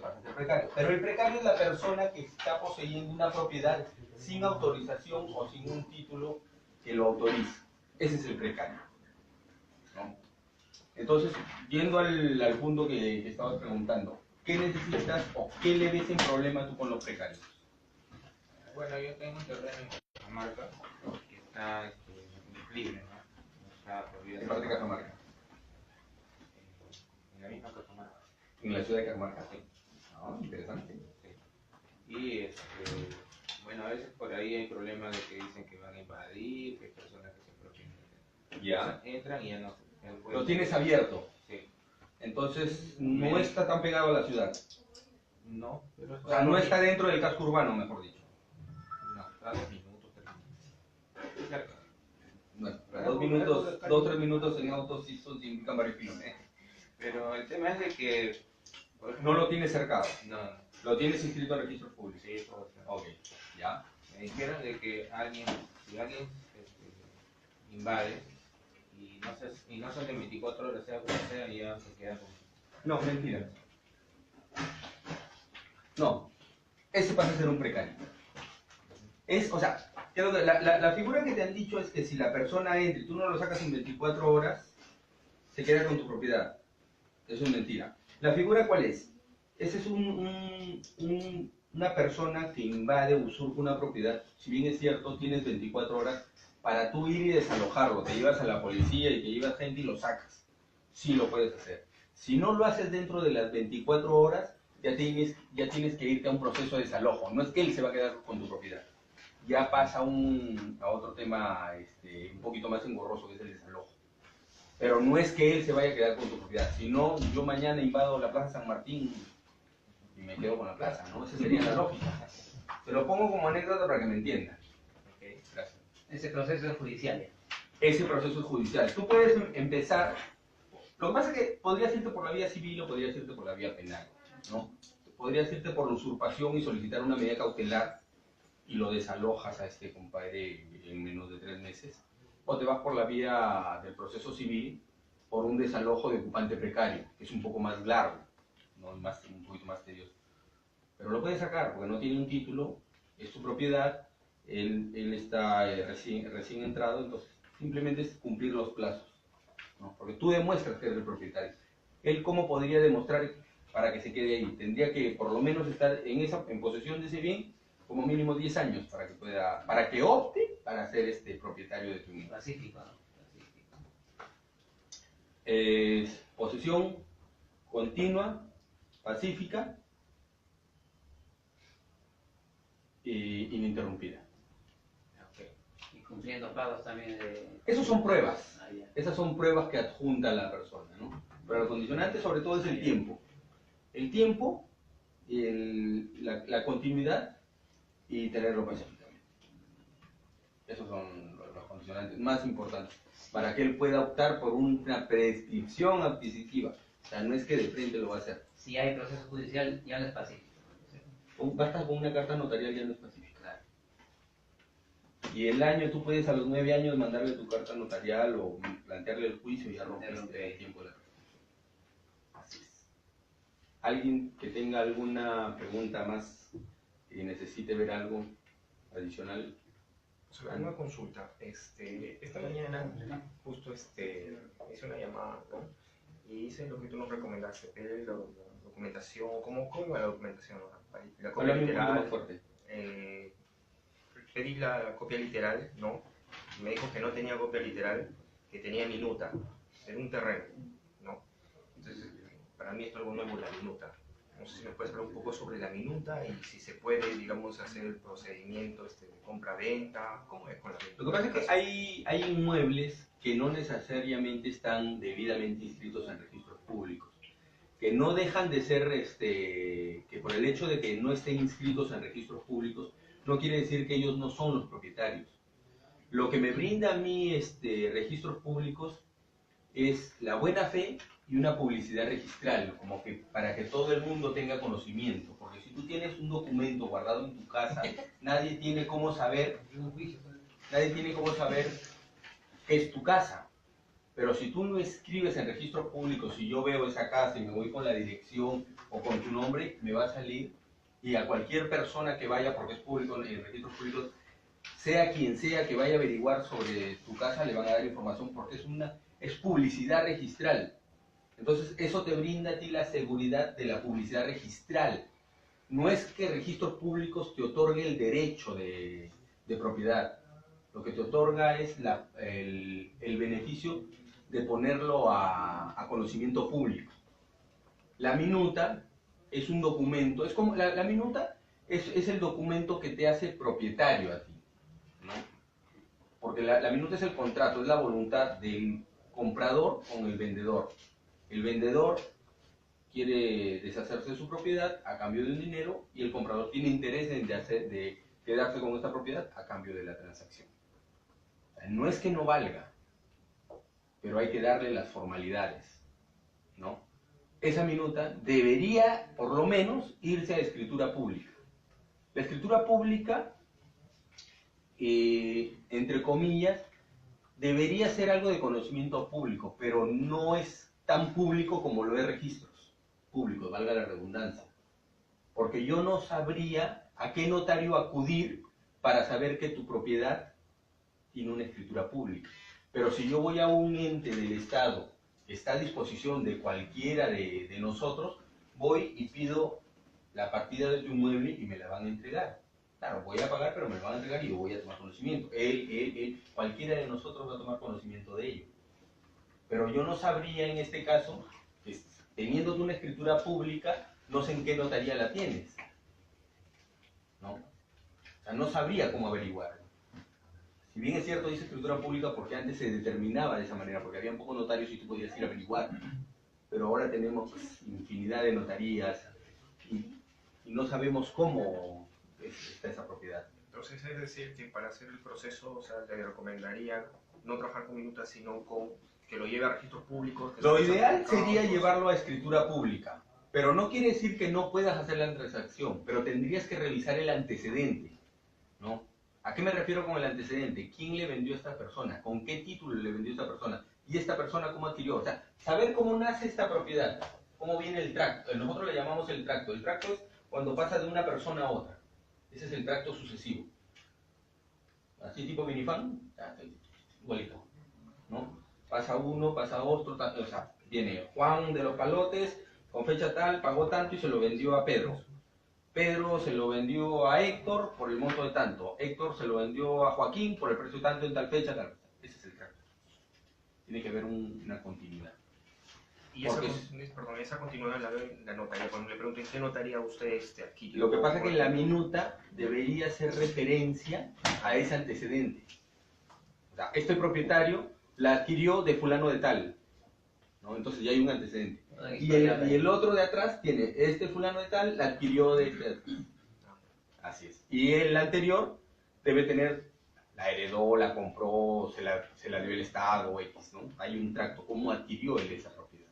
pasa a ser precario. Pero el precario es la persona que está poseyendo una propiedad sin autorización o sin un título que lo autorice. Ese es el precario, ¿no? Entonces, yendo al punto que estabas preguntando, ¿qué necesitas o qué le ves en problema tú con los precarios? Bueno, yo tengo un terreno en Cajamarca que está libre, ¿no? No está prohibido. ¿En parte de Cajamarca? En la misma Cajamarca. En la ciudad de Cajamarca. Sí. Ah, interesante. Sí. Y bueno, a veces por ahí hay problemas de que dicen que van a invadir, que hay personas que se apropian. Ya. Entran y ya no. Lo tienes abierto. Sí. Entonces, no está tan pegado a la ciudad. No, pero O sea, no está dentro del casco urbano, mejor dicho. No, está 2 minutos, 3 minutos. Cerca. Bueno, 2 minutos, 2-3 minutos en auto sí significan varios kilómetros. Pero el tema es de que, por ejemplo, No lo tienes cercado. no, Lo tienes inscrito en registros públicos. sí, todo está. Ok, ya. Me dijeron de que si alguien invade y no son de 24 horas, sea como sea, ya se queda con... No, mentira. No, ese pasa a ser un precario. O sea, creo que la figura que te han dicho es que si la persona entra y tú no lo sacas en 24 horas, se queda con tu propiedad. Eso es mentira. ¿La figura cuál es? Esa es una persona que invade, usurpa una propiedad. Si bien es cierto, tienes 24 horas para tú ir y desalojarlo. Te llevas a la policía y te llevas gente y lo sacas. Sí lo puedes hacer. Si no lo haces dentro de las 24 horas, ya tienes que irte a un proceso de desalojo. No es que él se va a quedar con tu propiedad. Ya pasa a otro tema un poquito más engorroso, que es el desalojo. Pero no es que él se vaya a quedar con tu propiedad. Si no, yo mañana invado la Plaza San Martín y me quedo con la plaza, ¿no? Esa sería la lógica. Te lo pongo como anécdota para que me entiendan. Okay. Gracias. Ese proceso es judicial. Ese proceso es judicial. Tú puedes empezar. Lo que pasa es que podrías irte por la vía civil o podrías irte por la vía penal, ¿no? Podrías irte por la usurpación y solicitar una medida cautelar y lo desalojas a este compadre en menos de 3 meses. O te vas por la vía del proceso civil por un desalojo de ocupante precario, que es un poco más largo, ¿no? Un poquito más tedioso. Pero lo puedes sacar porque no tiene un título, es su propiedad, él está recién entrado, entonces simplemente es cumplir los plazos, ¿no? Porque tú demuestras que eres el propietario. Él, ¿cómo podría demostrar para que se quede ahí? Tendría que por lo menos estar en posesión de ese bien como mínimo 10 años para que opte para ser propietario de tu bien. Pacífico, ¿no? Pacífico. Posesión continua, pacífica e ininterrumpida. Okay. Y cumpliendo pagos también de... Esas son pruebas. Ah, ya. Esas son pruebas que adjunta la persona, ¿no? Pero el condicionante sobre todo es el tiempo. El tiempo, la continuidad y tenerlo pacíficamente. Esos son los condicionantes más importantes para que él pueda optar por una prescripción adquisitiva. O sea, no es que de frente lo va a hacer. Si hay proceso judicial, ya no es pacífico. Basta con una carta notarial ya no es pacífico. Y tú puedes a los 9 años mandarle tu carta notarial o plantearle el juicio y ya rompiste el tiempo de la prescripción. Así es. ¿Alguien que tenga alguna pregunta más y necesite ver algo adicional? Sobre una consulta, esta mañana justo hice una llamada, ¿no? Y hice lo que tú nos recomendaste, la documentación, ¿cómo iba la documentación? La copia Háblame un poquito literal, más fuerte. pedí la copia literal, ¿no? Y me dijo que no tenía copia literal, que tenía minuta, en un terreno, ¿no? Entonces, para mí esto es algo nuevo, la minuta. No sé si me puedes hablar un poco sobre la minuta y si se puede, digamos, hacer el procedimiento de compra-venta, ¿cómo es con la minuta? Lo que pasa es que hay inmuebles que no necesariamente están debidamente inscritos en registros públicos, que no dejan de ser, que por el hecho de que no estén inscritos en registros públicos, no quiere decir que ellos no son los propietarios. Lo que me brinda a mí registros públicos es la buena fe y una publicidad registral, como que para que todo el mundo tenga conocimiento, porque si tú tienes un documento guardado en tu casa, nadie tiene cómo saber qué es tu casa. Pero si tú no escribes en registros públicos, si yo veo esa casa y me voy con la dirección o con tu nombre, me va a salir, y a cualquier persona que vaya, porque es público, en registros públicos, sea quien sea que vaya a averiguar sobre tu casa, le van a dar información porque es publicidad registral. Entonces eso te brinda a ti la seguridad de la publicidad registral. No es que registros públicos te otorgue el derecho de propiedad. Lo que te otorga es el beneficio de ponerlo a conocimiento público. La minuta es un documento, es como la minuta es el documento que te hace propietario a ti, ¿no? Porque la minuta es el contrato, es la voluntad del comprador con el vendedor. El vendedor quiere deshacerse de su propiedad a cambio de un dinero y el comprador tiene interés de quedarse con esta propiedad a cambio de la transacción. O sea, no es que no valga, pero hay que darle las formalidades, ¿no? Esa minuta debería, por lo menos, irse a escritura pública. La escritura pública, entre comillas, debería ser algo de conocimiento público, pero no es tan público como lo es registros públicos, valga la redundancia. Porque yo no sabría a qué notario acudir para saber que tu propiedad tiene una escritura pública. Pero si yo voy a un ente del Estado que está a disposición de cualquiera de nosotros, voy y pido la partida de tu inmueble y me la van a entregar. Claro, voy a pagar, pero me la van a entregar y yo voy a tomar conocimiento. Cualquiera de nosotros va a tomar conocimiento de ello. Pero yo no sabría en este caso, teniendo tú una escritura pública, no sé en qué notaría la tienes, ¿no? O sea, no sabría cómo averiguar. Si bien es cierto, dice escritura pública porque antes se determinaba de esa manera, porque había pocos notarios y tú podías ir a averiguar. Pero ahora tenemos pues, infinidad de notarías y no sabemos cómo está esa propiedad. Entonces, es decir, que para hacer el proceso, o sea, le recomendaría no trabajar con minutas, sino con que lo lleve a registros públicos. Lo ideal sería llevarlo a escritura pública, pero no quiere decir que no puedas hacer la transacción, pero tendrías que revisar el antecedente, ¿no? ¿A qué me refiero con el antecedente? ¿Quién le vendió a esta persona? ¿Con qué título le vendió a esta persona? ¿Y esta persona cómo adquirió? O sea, saber cómo nace esta propiedad, cómo viene el tracto. Nosotros le llamamos el tracto. El tracto es cuando pasa de una persona a otra. Ese es el tracto sucesivo. Así tipo minifan, igualito, ¿no? Pasa uno, pasa otro, o sea, viene Juan de los Palotes, con fecha tal, pagó tanto y se lo vendió a Pedro. Pedro se lo vendió a Héctor por el monto de tanto. Héctor se lo vendió a Joaquín por el precio de tanto en tal fecha, tal. Ese es el tracto. Tiene que haber una continuidad. Y esa continuidad la veo en la notaría. Cuando le pregunto en qué notaría usted adquirió. Lo que pasa es que la minuta debería hacer referencia a ese antecedente. O sea, este propietario la adquirió de fulano de tal, ¿no? Entonces ya hay un antecedente. Y el otro de atrás tiene, este fulano de tal la adquirió de este. Así es. Y el anterior debe tener, la heredó, la compró, se la dio el Estado, X, ¿no? Hay un tracto, cómo adquirió él esa propiedad,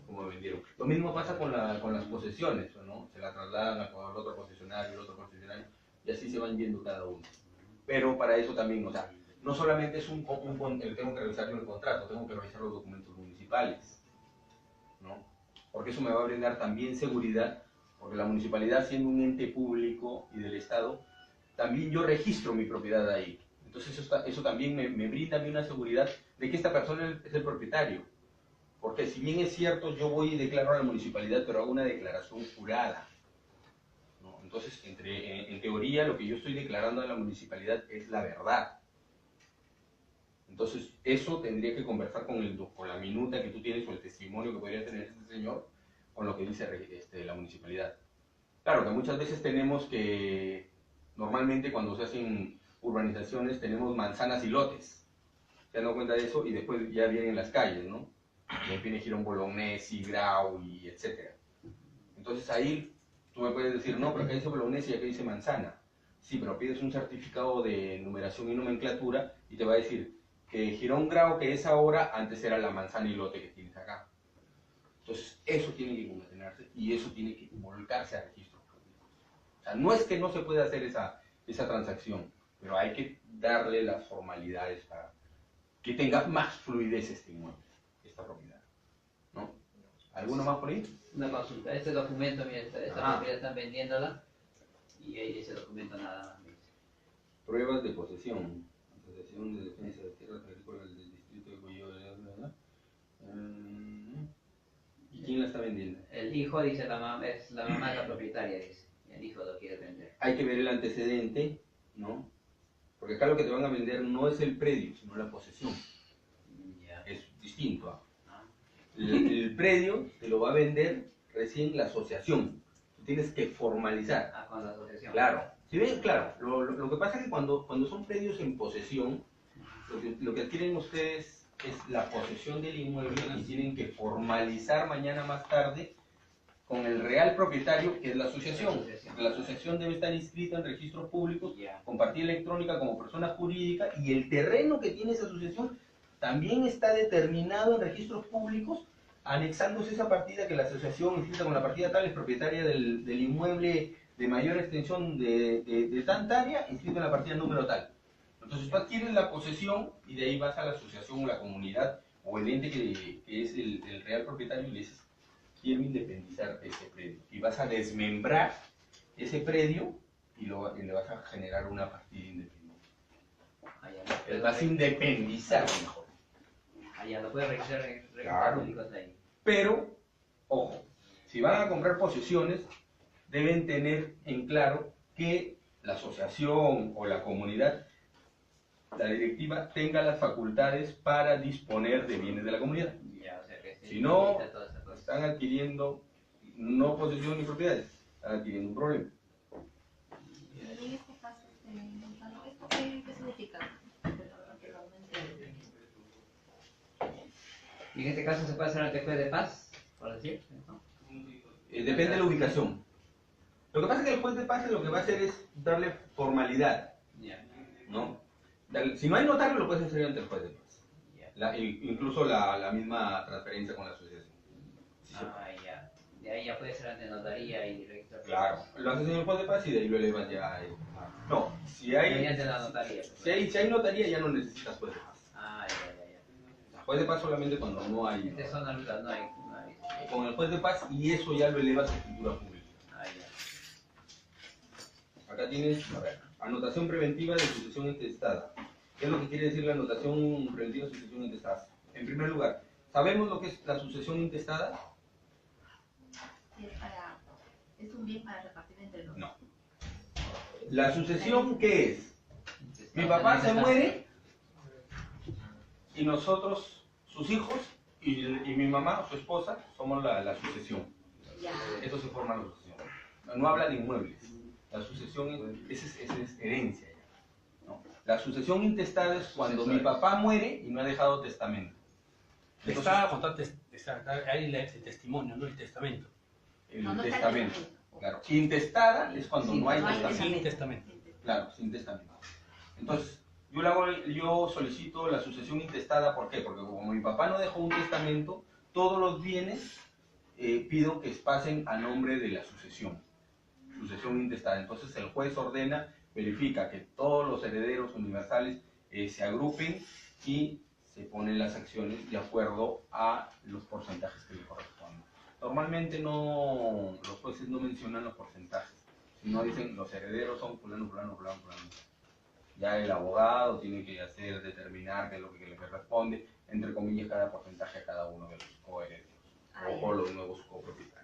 cómo vendieron. Lo mismo pasa con las posesiones, ¿no? Se la trasladan al otro concesionario, el otro concesionario, y así se van yendo cada uno. Pero para eso también, o sea, no solamente es tengo que revisar el contrato, tengo que revisar los documentos municipales, ¿no? Porque eso me va a brindar también seguridad, porque la municipalidad, siendo un ente público y del Estado, también yo registro mi propiedad ahí. Entonces eso también me brinda a mí una seguridad de que esta persona es el propietario. Porque si bien es cierto, yo voy y declaro a la municipalidad, pero hago una declaración jurada, ¿no? Entonces, en teoría, lo que yo estoy declarando a la municipalidad es la verdad. Entonces, eso tendría que conversar con la minuta que tú tienes o el testimonio que podría tener este señor con lo que dice la municipalidad. Claro que muchas veces tenemos que, normalmente cuando se hacen urbanizaciones, tenemos manzanas y lotes. ¿Se dan cuenta de eso? Y después ya vienen las calles, ¿no? Y ahí viene Girón Bolognesi, Grau y etcétera. Entonces ahí tú me puedes decir, no, pero acá dice Bolognesi y acá dice manzana. Sí, pero pides un certificado de numeración y nomenclatura y te va a decir que Girón Grau, que es ahora, antes era la manzana y lote que tienes acá. Entonces eso tiene que concatenarse y eso tiene que volcarse a registros públicos. O sea, no es que no se pueda hacer esa transacción, pero hay que darle las formalidades que tenga más fluidez este inmueble, esta propiedad, ¿no? ¿Alguno más por ahí? Una consulta. Este documento, mira, esta Ah. propiedad están vendiéndola y ahí ese documento nada más. me dice. Pruebas de posesión. Asociación de Defensa de Tierras Agrícolas del Distrito de Cuyo, ¿verdad? ¿Y quién la está vendiendo? El hijo dice la mamá es la propietaria, dice. Y el hijo lo quiere vender. Hay que ver el antecedente, ¿no? Porque acá lo que te van a vender no es el predio, sino la posesión. Ya. Es distinto. Ah, El predio te lo va a vender recién la asociación. Tú tienes que formalizar. con la asociación. Claro. Si ven, claro, lo que pasa es que cuando son predios en posesión, lo que adquieren ustedes es la posesión del inmueble y tienen que formalizar mañana más tarde con el real propietario, que es la asociación. La asociación debe estar inscrita en registros públicos, Ya. con partida electrónica como persona jurídica, y el terreno que tiene esa asociación también está determinado en registros públicos, anexándose esa partida que la asociación inscrita con la partida tal es propietaria del inmueble de mayor extensión de tanta área, inscrito en la partida número tal. Entonces tú adquieres la posesión y de ahí vas a la asociación o la comunidad o el ente que es el real propietario y le dices, quiero independizar ese predio. Y vas a desmembrar ese predio y le vas a generar una partida independiente. Le vas a independizar mejor. Allá lo puede registrar en registros Claro. públicos ahí. Pero, ojo, si van a comprar posesiones, deben tener en claro que la asociación o la comunidad, la directiva, tenga las facultades para disponer de bienes de la comunidad. Ya, o sea que Si no, quita toda esa cosa. están adquiriendo no posesión ni propiedades, están adquiriendo un problema. Y en este caso, Gonzalo, ¿esto qué significa? Y en este caso se puede hacer ante juez de paz, por decir, ¿no? Depende de la ubicación. Lo que pasa es que el juez de paz lo que va a hacer es darle formalidad, Ya, ¿no? Si no hay notario, lo puedes hacer ante el juez de paz. ya. Incluso la misma transferencia con la asociación. Ya. De ahí ya puede ser ante notaría y registro. Claro, lo haces en el juez de paz y de ahí lo elevas ya. No, si Mediante hay, la notaría. pues. si hay notaría ya no necesitas juez de paz. Ya. Juez de paz solamente cuando no hay. Este son algunas, no hay. Con el juez de paz y eso ya lo elevas a escritura pública. Ya. Acá tienes, a ver, anotación preventiva de sucesión intestada. ¿Qué es lo que quiere decir la anotación preventiva de sucesión intestada? En primer lugar, ¿sabemos lo que es la sucesión intestada? ¿Es un bien para repartir entre los? No. ¿La sucesión qué es? Mi papá se muere y nosotros, sus hijos, y mi mamá, su esposa, somos la sucesión. Ya. Eso se forma la sucesión. No habla de inmuebles. La sucesión es herencia. ¿No? La sucesión intestada es cuando mi papá muere y no ha dejado testamento. Está contando, ahí el testimonio, no el testamento. El No está el testamento. testamento. Claro. Intestada es cuando Sí, no hay No hay testamento. Sin testamento. Claro, sin testamento. Entonces, yo solicito la sucesión intestada, ¿por qué? Porque como mi papá no dejó un testamento, todos los bienes pido que pasen a nombre de la sucesión intestada. Entonces el juez ordena, verifica que todos los herederos universales se agrupen y se ponen las acciones de acuerdo a los porcentajes que le corresponden. Normalmente los jueces no mencionan los porcentajes, sino dicen los herederos son fulano, fulano, fulano, fulano. Ya el abogado tiene que determinar qué es lo que le corresponde, entre comillas, cada porcentaje a cada uno de los coherederos o los nuevos copropietarios.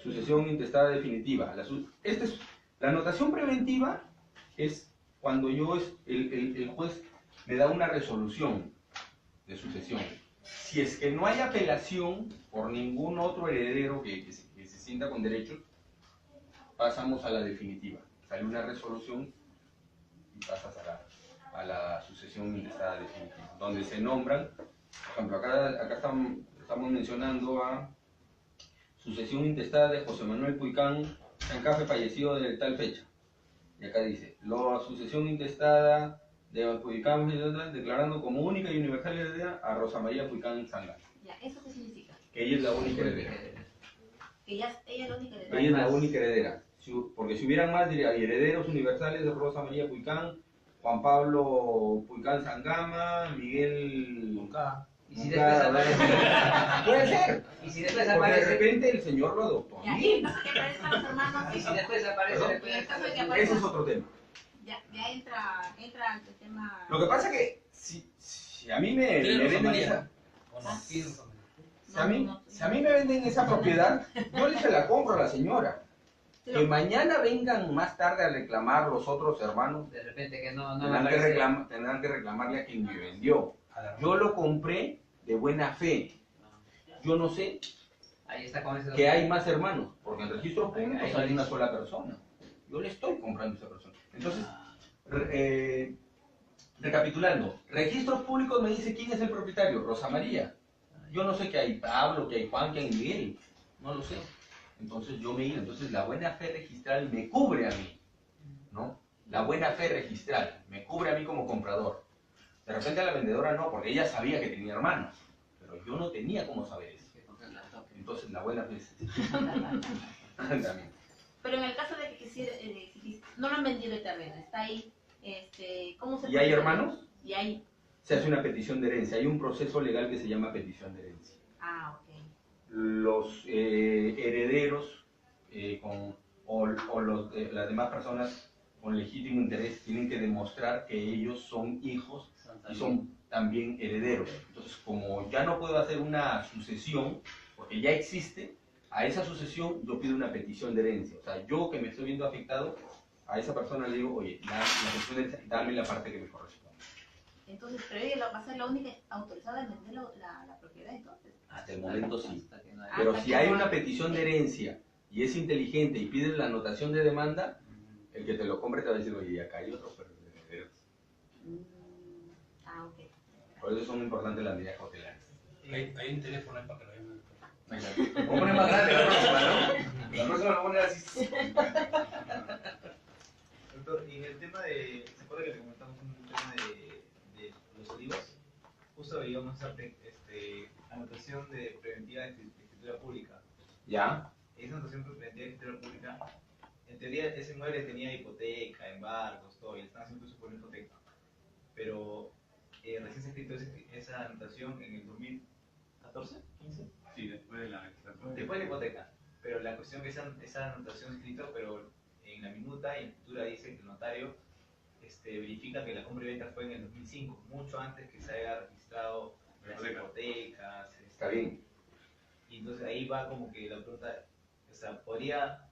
Sucesión intestada definitiva. La anotación preventiva es cuando el juez me da una resolución de sucesión. Si es que no hay apelación por ningún otro heredero que se sienta con derechos, pasamos a la definitiva. Sale una resolución y pasas a la sucesión intestada definitiva, donde se nombran, por ejemplo, acá estamos mencionando a sucesión intestada de José Manuel Puicán Sancafe, fallecido de tal fecha. Y acá dice, la sucesión intestada de Puicán, declarando como única y universal heredera a Rosa María Puicán Sancafe. Ya, ¿eso qué significa? Que ella es la única heredera. Que ella es la única heredera. Ella es la única heredera. Porque si hubieran más, diría, hay herederos universales de Rosa María Puicán, Juan Pablo Pulcán Sangama, Miguel... Nunca. Y si Moncada, después aparece, puede ser, y si después porque de aparece, repente el señor lo adoptó. Ya, y en caso de que aparezcan los hermanos, y si después aparece, Perdón. después En el caso de que aparece. aparezca- Ese es otro tema. ya entra el tema. Lo que pasa es que si a mí me ¿Tiene Rosa venden María? esa... ¿O no? Sí, Rosa María. Si a mí me venden esa propiedad, yo se la compro a la señora. Que mañana vengan más tarde a reclamar los otros hermanos, De repente que no tendrán que, aparece. tendrán que reclamarle a quien me vendió. A la- Yo lo compré de buena fe. Yo no sé Ahí está con ese que hay más hermanos, porque en registros Ahí públicos lo hay una dice. sola persona. Yo le estoy comprando a esa persona. Entonces, recapitulando, registros públicos me dice quién es el propietario, Rosa María. Yo no sé que hay Pablo, que hay Juan, que hay Miguel, no lo sé. Entonces yo me iba, entonces la buena fe registral me cubre a mí, ¿no? La buena fe registral me cubre a mí como comprador. De repente a la vendedora no, porque ella sabía que tenía hermanos, pero yo no tenía cómo saber eso. Entonces la buena fe es también. Pero en el caso de que no lo han vendido el terreno, está ahí, ¿cómo se ¿Y hay hermanos? Y hay, Se hace una petición de herencia, hay un proceso legal que se llama petición de herencia. ok. Los herederos las demás personas con legítimo interés tienen que demostrar que ellos son hijos y son también herederos. Entonces, como ya no puedo hacer una sucesión, porque ya existe, a esa sucesión yo pido una petición de herencia. O sea, yo que me estoy viendo afectado, a esa persona le digo, oye, la petición de herencia, dame la parte que me corresponde. Entonces, pero ella va a ser la única autorizada en vender la propiedad, entonces. Hasta el momento sí. Hasta que no haya- Pero Hasta si que hay no una haya- petición de herencia y es inteligente y pide la anotación de demanda, el que te lo compre te va a decir, oye, acá hay otro, pero de herederos. Ok. Por eso son importantes las medidas cautelares. Hay un teléfono ahí para que lo vean. Vamos a poner más grande la próxima, ¿no? La próxima lo vamos a poner así. Doctor, y en el tema de, ¿se acuerda que le comentamos un tema de los olivos? Justo veíamos esa anotación de preventiva de escritura pública. ¿Ya? Esa anotación preventiva de escritura pública, en teoría ese inmueble tenía hipoteca, embargos, todo, y le están haciendo incluso por hipoteca. Pero recién se ha escrito esa anotación en el 2014, 15. Sí, después de la Después de la hipoteca. Pero la cuestión que esa anotación se escrito, pero en la minuta y en escritura dice que el notario verifica que la compra y venta fue en el 2005, mucho antes que se haya registrado las hipotecas. Está bien. Y entonces ahí va como que la pregunta, o sea, ¿podría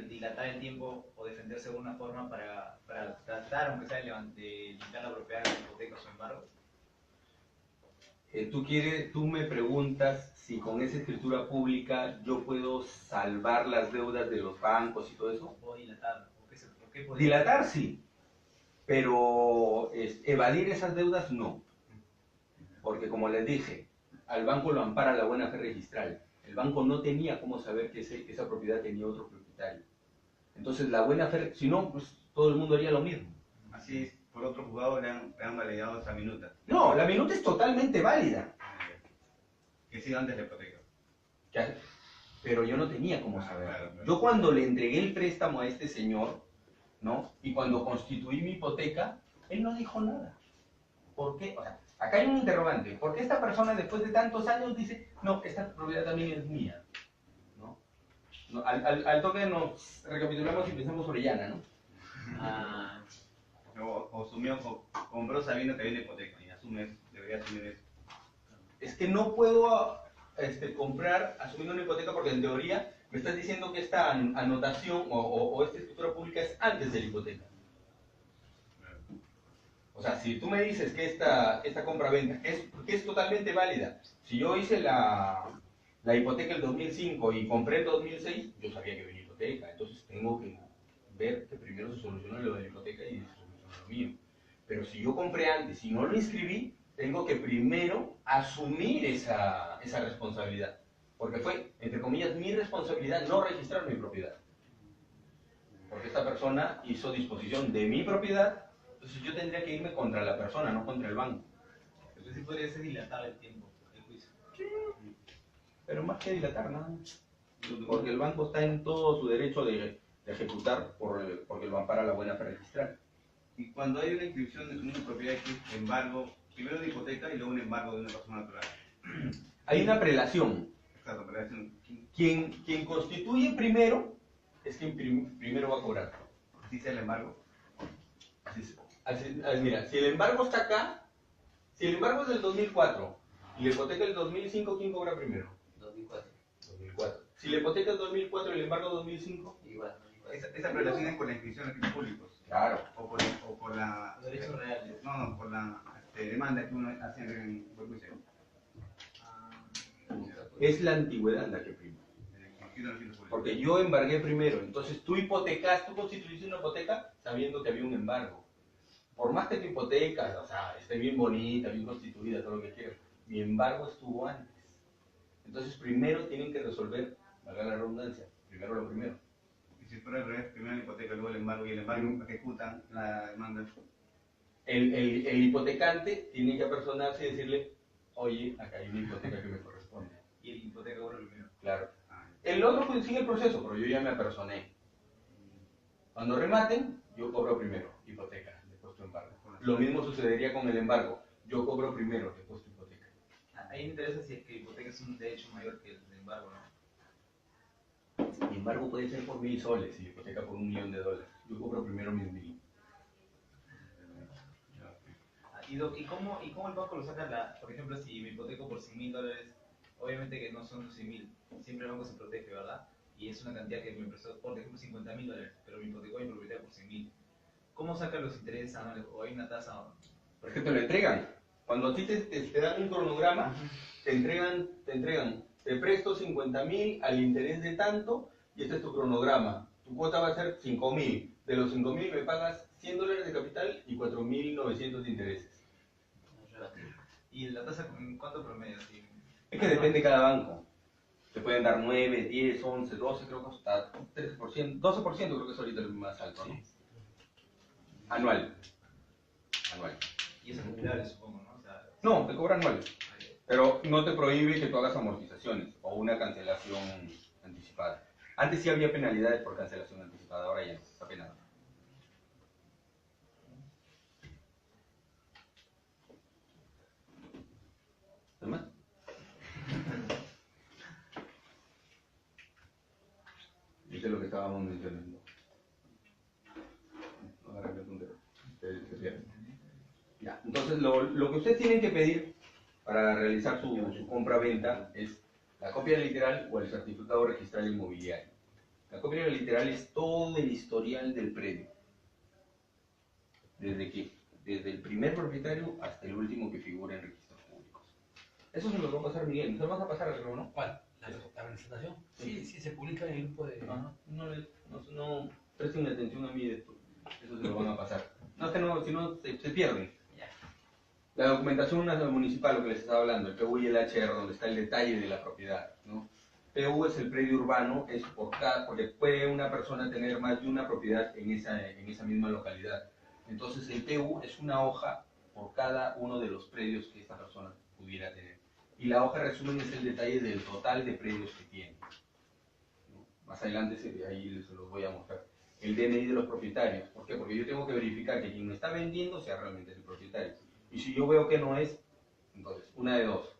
dilatar el tiempo o defenderse de alguna forma para tratar, aunque sea de limitar la propiedad de hipotecas o embargos? Tú me preguntas si con esa escritura pública yo puedo salvar las deudas de los bancos y todo eso. ¿O dilatar? ¿O qué podría- Dilatar sí, pero evadir esas deudas no. Porque como les dije, al banco lo ampara la buena fe registral. El banco no tenía cómo saber que esa propiedad tenía otro propietario. Entonces la buena fe, si no, pues todo el mundo haría lo mismo. Así es, por otro juzgado le han validado esa minuta. No, la minuta es totalmente válida. Que siga antes la hipoteca. Pero yo no tenía cómo Ah, saber. claro, claro. Yo cuando le entregué el préstamo a este señor, ¿no? Y cuando constituí mi hipoteca, él no dijo nada. ¿Por qué? O sea, acá hay un interrogante. ¿Por qué esta persona después de tantos años dice, no, esta propiedad también es mía? ¿No? Al toque nos recapitulamos y pensamos sobre Yana, ¿no? Ah, O asumió, compró sabiendo que había una hipoteca y debería asumir eso. Es que no puedo comprar asumiendo una hipoteca porque en teoría me estás diciendo que esta anotación o esta escritura pública es antes de la hipoteca. O sea, si tú me dices que esta compra-venta que es totalmente válida, si yo hice la hipoteca el 2005 y compré el 2006, yo sabía que venía hipoteca, entonces tengo que ver que primero se soluciona lo de la hipoteca y se soluciona lo mío. Pero si yo compré antes y no lo inscribí, tengo que primero asumir esa responsabilidad. Porque fue, entre comillas, mi responsabilidad no registrar mi propiedad. Porque esta persona hizo disposición de mi propiedad, entonces yo tendría que irme contra la persona, no contra el banco. Entonces sí podría ser dilatar el tiempo, el juicio. Pero más que dilatar, nada más. Porque el banco está en todo su derecho de ejecutar porque lo ampara la buena fe registral. Y cuando hay una inscripción en una propiedad X, embargo, primero de hipoteca y luego un embargo de una persona natural. Hay una prelación. Exacto, pero es Quien constituye primero es quien primero va a cobrar. así sea el embargo. Mira, si el embargo está acá, si el embargo es del 2004 y la hipoteca es del 2005, ¿quién cobra primero? 2004. 2004. Si la hipoteca es 2004 y el embargo es 2005, Igual. Esa prelación es por la inscripción en los registros públicos. claro. O por la. Los derechos reales. No, por la demanda que uno hace en Pueblo Es la antigüedad la que prima. Porque yo embargué primero, entonces tú constituiste una hipoteca sabiendo que había un embargo. Por más que tu hipoteca, o sea, esté bien bonita, bien constituida, todo lo que quieras, mi embargo estuvo antes. Entonces primero tienen que resolver, valga la redundancia, primero lo primero. Y si fuera al revés, primero la hipoteca, luego el embargo y el embargo ejecutan la demanda. El hipotecante tiene que apersonarse y decirle, oye, acá hay una hipoteca que me corresponde. Y el hipoteca cobra primero. Claro. El otro sigue el proceso, pero yo ya me apersoné. Cuando rematen, yo cobro primero hipoteca, después tu embargo. Lo mismo sucedería con el embargo. Yo cobro primero, después tu hipoteca. Ahí me interesa si es que hipoteca es un derecho mayor que el embargo, ¿no? Mi embargo puede ser por 1.000 soles y la hipoteca por $1.000.000. Yo cobro primero mis 1.000. ¿Y cómo el banco lo saca? Por ejemplo, si me hipoteco por $100.000, obviamente que no son los 100.000, siempre el banco se protege, ¿verdad? Y es una cantidad que me prestó, por ejemplo, $50.000, pero me hipotecó a mi propietario por 100.000. ¿Cómo sacan los intereses anuales? ¿O hay una tasa? Porque te lo entregan. Cuando a ti te dan un cronograma, te entregan, te presto 50.000 al interés de tanto, y este es tu cronograma. Tu cuota va a ser 5.000. De los 5.000 me pagas $100 de capital y 4.900 de intereses. ¿Y la tasa cuánto promedio? Sí. Es que depende de cada banco. Te pueden dar 9, 10, 11, 12, creo que hasta 13%, 12% creo que es ahorita el más alto, ¿no? Anual. Y es acumulable, supongo, ¿no? O sea, No, te cobra anual. Pero no te prohíbe que tú hagas amortizaciones o una cancelación anticipada. Antes sí había penalidades por cancelación anticipada, ahora ya no, está penado. ¿Demás? Eso es lo que estábamos mencionando. Ahora me apunté. Se pierde. Ya, entonces lo que ustedes tienen que pedir para realizar su compra-venta es la copia literal o el certificado registral inmobiliario. La copia literal es todo el historial del predio. Desde el primer propietario hasta el último que figura en registros públicos. Eso se lo va a pasar Miguel. ¿Se lo vas a pasar al ¿no? ¿Cuál? ¿La presentación? Sí, sí, se publica en el grupo de... Ajá. No presten atención a mí de esto. Eso se lo van a pasar. No, es que no, si no se pierden. La documentación municipal, lo que les estaba hablando, el PU y el HR, donde está el detalle de la propiedad, ¿no? PU es el predio urbano, es porque puede una persona tener más de una propiedad en esa misma localidad. Entonces el PU es una hoja por cada uno de los predios que esta persona pudiera tener. Y la hoja resumen es el detalle del total de predios que tiene, ¿no? Más adelante ahí se los voy a mostrar. El DNI de los propietarios. ¿Por qué? Porque yo tengo que verificar que quien me está vendiendo sea realmente el propietario. Y si yo veo que no es, entonces, una de dos.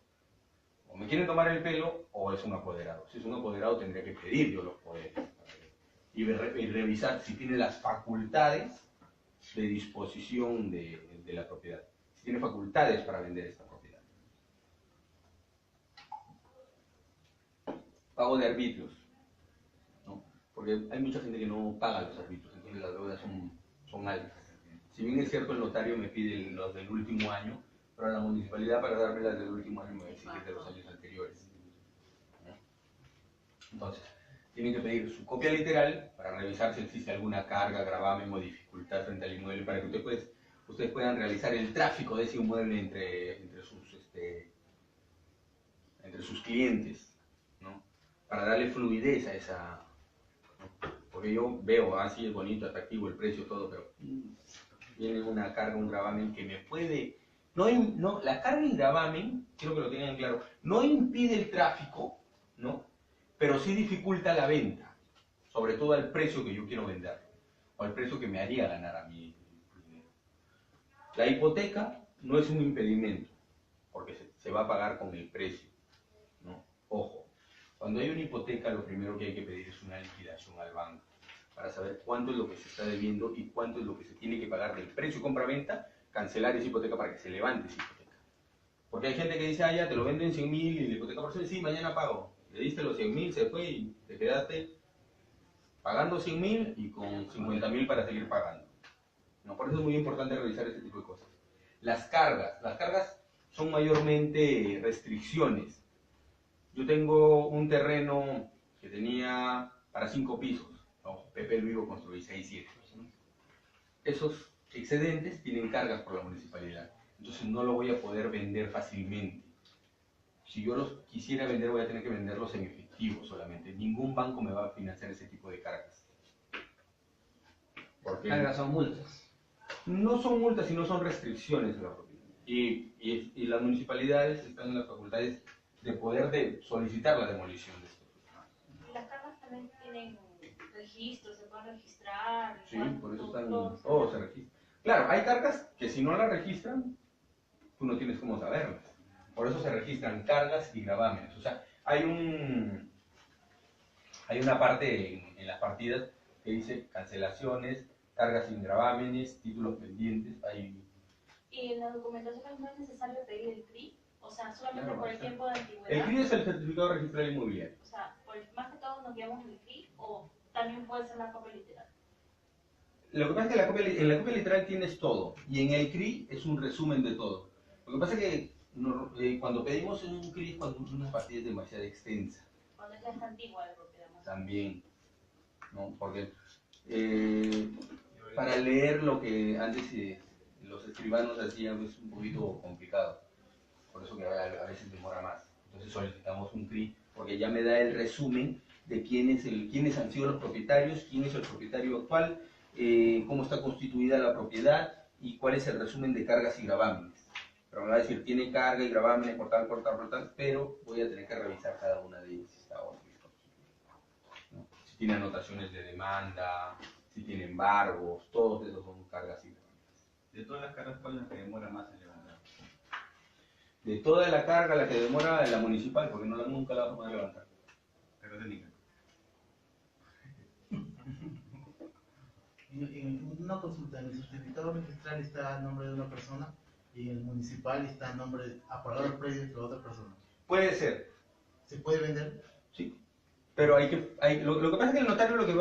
O me quieren tomar el pelo o es un apoderado. Si es un apoderado tendría que pedir yo los poderes. Y revisar si tiene las facultades de disposición de la propiedad. Si tiene facultades para vender esta propiedad. Pago de arbitrios, ¿no? Porque hay mucha gente que no paga los arbitrios, entonces las deudas son altas. Si bien es cierto, el notario me pide los del último año, pero la municipalidad para darme las del último año me va a exigir de los años anteriores. Entonces, tienen que pedir su copia literal para revisar si existe alguna carga, gravamen o dificultad frente al inmueble para que ustedes puedan realizar el tráfico de ese inmueble entre sus clientes, ¿no? Para darle fluidez a esa... Porque yo veo, sí es bonito, atractivo el precio, todo, pero viene una carga, un gravamen que me puede... No, la carga y gravamen, quiero que lo tengan claro, no impide el tráfico, ¿no? Pero sí dificulta la venta, sobre todo al precio que yo quiero vender, o al precio que me haría ganar a mí. La hipoteca no es un impedimento, porque se va a pagar con el precio, ¿no? Ojo, cuando hay una hipoteca lo primero que hay que pedir es una liquidación al banco, para saber cuánto es lo que se está debiendo y cuánto es lo que se tiene que pagar del precio compra-venta, cancelar esa hipoteca para que se levante esa hipoteca. Porque hay gente que dice, ah, ya, te lo venden 100.000 y la hipoteca por 100, sí, mañana pago. Le diste los 100.000, se fue y te quedaste pagando 100.000 y con 50.000 para seguir pagando. No, por eso es muy importante revisar este tipo de cosas. Las cargas son mayormente restricciones. Yo tengo un terreno que tenía para 5 pisos. Ojo, Pepe el Vivo construí 6, 7. Esos excedentes tienen cargas por la municipalidad. Entonces no lo voy a poder vender fácilmente. Si yo los quisiera vender, voy a tener que venderlos en efectivo solamente. Ningún banco me va a financiar ese tipo de cargas. Porque Cargas son multas. no son multas, sino son restricciones de la propiedad. Y las municipalidades están en las facultades de poder solicitar la demolición de esto. Y las cargas también tienen registro, se pueden registrar. Sí, por eso están, todo todo se registra. Claro, hay cargas que si no las registran, tú no tienes cómo saberlas. Por eso se registran cargas y gravámenes. O sea, hay una parte en las partidas que dice cancelaciones, cargas sin gravámenes, títulos pendientes. Y en las documentaciones no es necesario pedir el CRI, o sea, solamente Claro, por el o sea, tiempo de El antigüedad. CRI es el certificado registral inmobiliario. O sea, más que todo nos guiamos el CRI o también puede ser la copia literal. Lo que pasa es que en la copia literal tienes todo, y en el CRI es un resumen de todo. Lo que pasa es que cuando pedimos en un CRI es cuando una partida es demasiado extensa. Cuando es la antigua de propiedad. También, ¿no? Porque para leer lo que antes los escribanos hacían es un poquito complicado, por eso que a veces demora más. Entonces solicitamos un CRI porque ya me da el resumen de quiénes han sido los propietarios, quién es el propietario actual, cómo está constituida la propiedad y cuál es el resumen de cargas y gravámenes. Pero me va a decir, tiene carga y gravámenes por tal, pero voy a tener que revisar cada una de ellas. ¿No? Si tiene anotaciones de demanda, si tiene embargos, todos esos son cargas y gravámenes. De todas las cargas, ¿cuál es la que demora más en levantar? De toda la carga, la que demora la municipal, porque nunca la vamos a levantar. Carga técnica. Una consulta, en el certificado registral está el nombre de una persona y en el municipal está el nombre a pagar precio de la otra persona. Puede ser, ¿Se puede vender? sí. Pero lo que pasa es que el notario lo que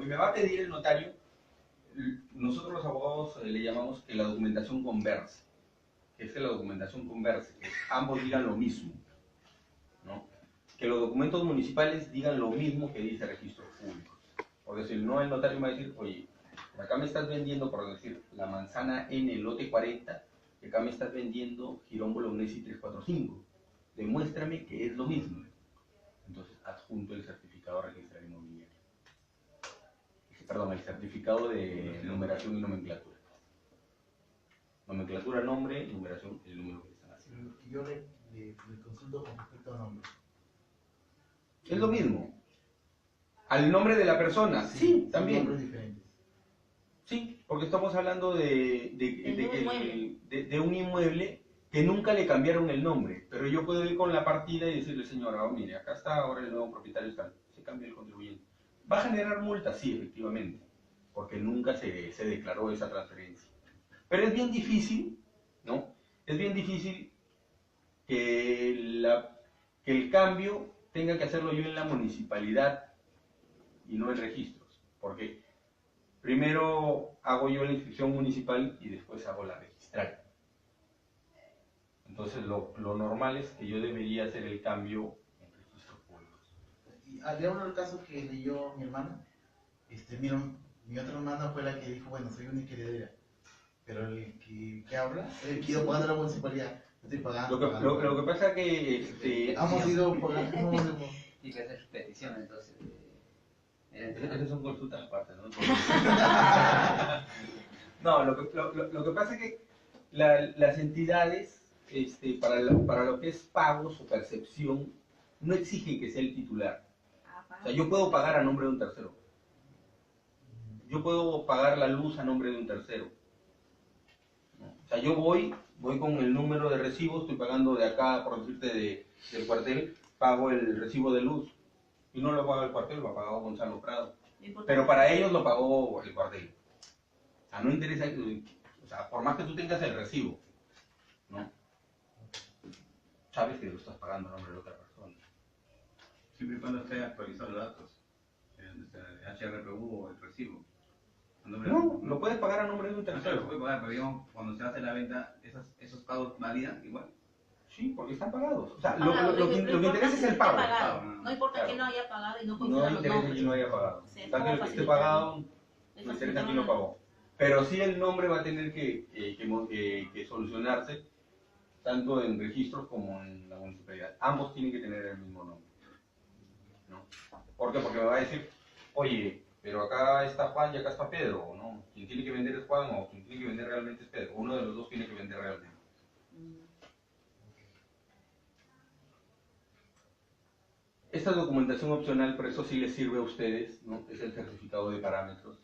me va a pedir el notario, nosotros los abogados le llamamos que la documentación converse. Que es que la documentación converse, que ambos digan lo mismo, ¿no? Que los documentos municipales digan lo mismo que dice registros públicos. Por decir, no, el notario me va a decir, oye, por acá me estás vendiendo, por decir, la manzana en el lote 40, y acá me estás vendiendo Girón Bolognesi 345. Demuéstrame que es lo mismo. Entonces adjunto el certificado registral inmobiliario. Perdón, el certificado de numeración y nomenclatura. Nomenclatura, nombre, numeración, el número que están haciendo. Yo le consulto con respecto al nombre. Es lo mismo. ¿Al nombre de la persona? Sí, son también. nombres diferentes. Sí, porque estamos hablando de un inmueble que nunca le cambiaron el nombre, pero yo puedo ir con la partida y decirle, señora, oh, mire, acá está ahora el nuevo propietario, se cambia el contribuyente. ¿Va a generar multa? Sí, efectivamente, porque nunca se declaró esa transferencia. Pero es bien difícil, ¿no? Es bien difícil que el cambio tenga que hacerlo yo en la municipalidad y no en registros, porque primero hago yo la inscripción municipal y después hago la registral. Entonces lo normal es que yo debería hacer el cambio en registros públicos. Y le hablo del caso que leyó mi hermana. Mi otra hermana fue la que dijo, bueno, soy única heredera. Pero el que habla, el que iba pagando a la municipalidad, estoy pagando. Lo que pasa es que... hemos ido pagando. Y que hacer petición entonces. Esas son consultas aparte, ¿no? No, lo que pasa es que las entidades, para lo que es pagos o percepción, no exigen que sea el titular. O sea, yo puedo pagar a nombre de un tercero. Yo puedo pagar la luz a nombre de un tercero, O sea, yo voy con el número de recibo, estoy pagando de acá, por decirte, del cuartel, pago el recibo de luz. Y no lo paga el cuartel, lo ha pagado Gonzalo Prado. Pero para ellos lo pagó el cuartel. O sea, no interesa, o sea, por más que tú tengas el recibo, ¿no? Sabes que lo estás pagando a nombre de otra persona. Siempre y cuando esté actualizado los datos. El HRPU o el recibo. No, lo puedes pagar a nombre de un No se lo tercero. puede pagar, pero digamos, cuando se hace la venta, esos pagos validan igual. Sí, porque están pagados. O sea, Pagado, lo que interesa es el pago. pagado. Pago, No importa Claro. que no haya pagado y no No confundan los interesa nombres. que no haya pagado. Sí, es Tal como que el que esté facilitar- pagado, es no interesa facilitar quién lo la- pagó. Pero sí el nombre va a tener que solucionarse tanto en registros como en la municipalidad. Ambos tienen que tener el mismo nombre, ¿no? ¿Por qué? Porque me va a decir, oye, pero acá está Juan y acá está Pedro, ¿no? Quien tiene que vender es Juan o quien tiene que vender realmente es Pedro. Uno de los dos tiene que vender realmente. Esta documentación opcional, por eso sí les sirve a ustedes, ¿no? Es el certificado de parámetros.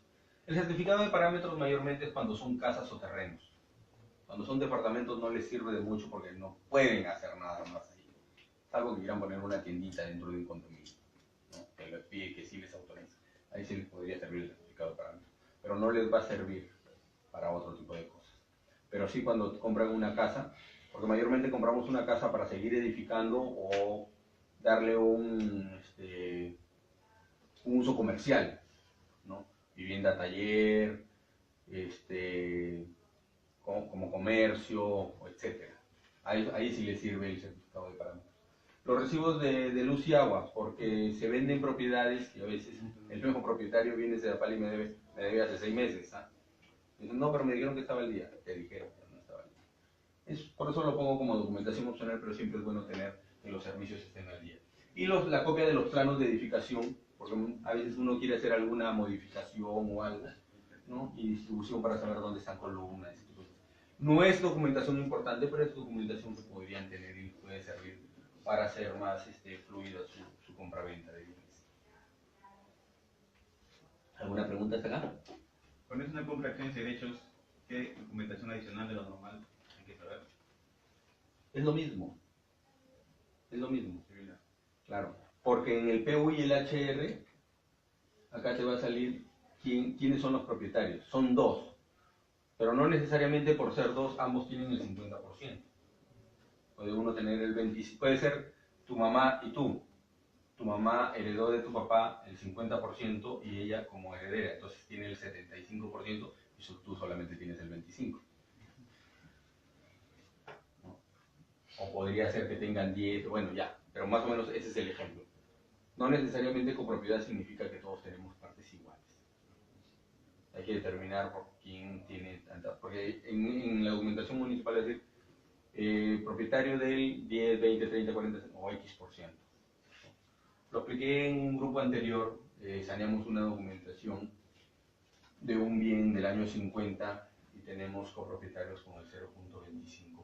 El certificado de parámetros mayormente es cuando son casas o terrenos. Cuando son departamentos no les sirve de mucho porque no pueden hacer nada más ahí. Salvo que quieran poner una tiendita dentro de un condominio, ¿no? Que les pide que sí les autoriza. Ahí sí les podría servir el certificado de parámetros. Pero no les va a servir para otro tipo de cosas. Pero sí cuando compran una casa, porque mayormente compramos una casa para seguir edificando o darle un uso comercial, ¿no? Vivienda taller, como comercio, etcétera. Ahí sí le sirve el certificado de parámetros. Los recibos de luz y agua, porque se venden propiedades y a veces el mismo propietario viene, se da palo y me debe hace 6 meses. ¿Ah? Dicen, no, pero me dijeron que estaba al día. Te dijeron que no estaba al día. Por eso lo pongo como documentación opcional, pero siempre es bueno tener que los servicios estén al día. Y la copia de los planos de edificación, porque a veces uno quiere hacer alguna modificación o algo, ¿no? Y distribución para saber dónde están columnas, ese tipo de cosas. No es documentación importante, pero es documentación que podrían tener y puede servir para hacer más fluida su compraventa de bienes. ¿Alguna pregunta hasta acá? Cuando es una compra de acciones y derechos, ¿qué documentación adicional de lo normal hay que saber? Es lo mismo. Es lo mismo. Claro. Porque en el PU y el HR, acá te va a salir quiénes son los propietarios. Son dos. Pero no necesariamente por ser dos, ambos tienen el 50%. Puede uno tener el 25%. Puede ser tu mamá y tú. Tu mamá heredó de tu papá el 50% y ella como heredera. Entonces tiene el 75% y tú solamente tienes el 25%. ¿No? O podría ser que tengan 10, bueno, ya. Pero más o menos ese es el ejemplo. No necesariamente copropiedad significa que todos tenemos partes iguales. Hay que determinar por quién tiene tantas. Porque en la documentación municipal es decir, propietario del 10, 20, 30, 40 o X%. Lo expliqué en un grupo anterior, saneamos una documentación de un bien del año 50 y tenemos copropietarios con el 0.25%.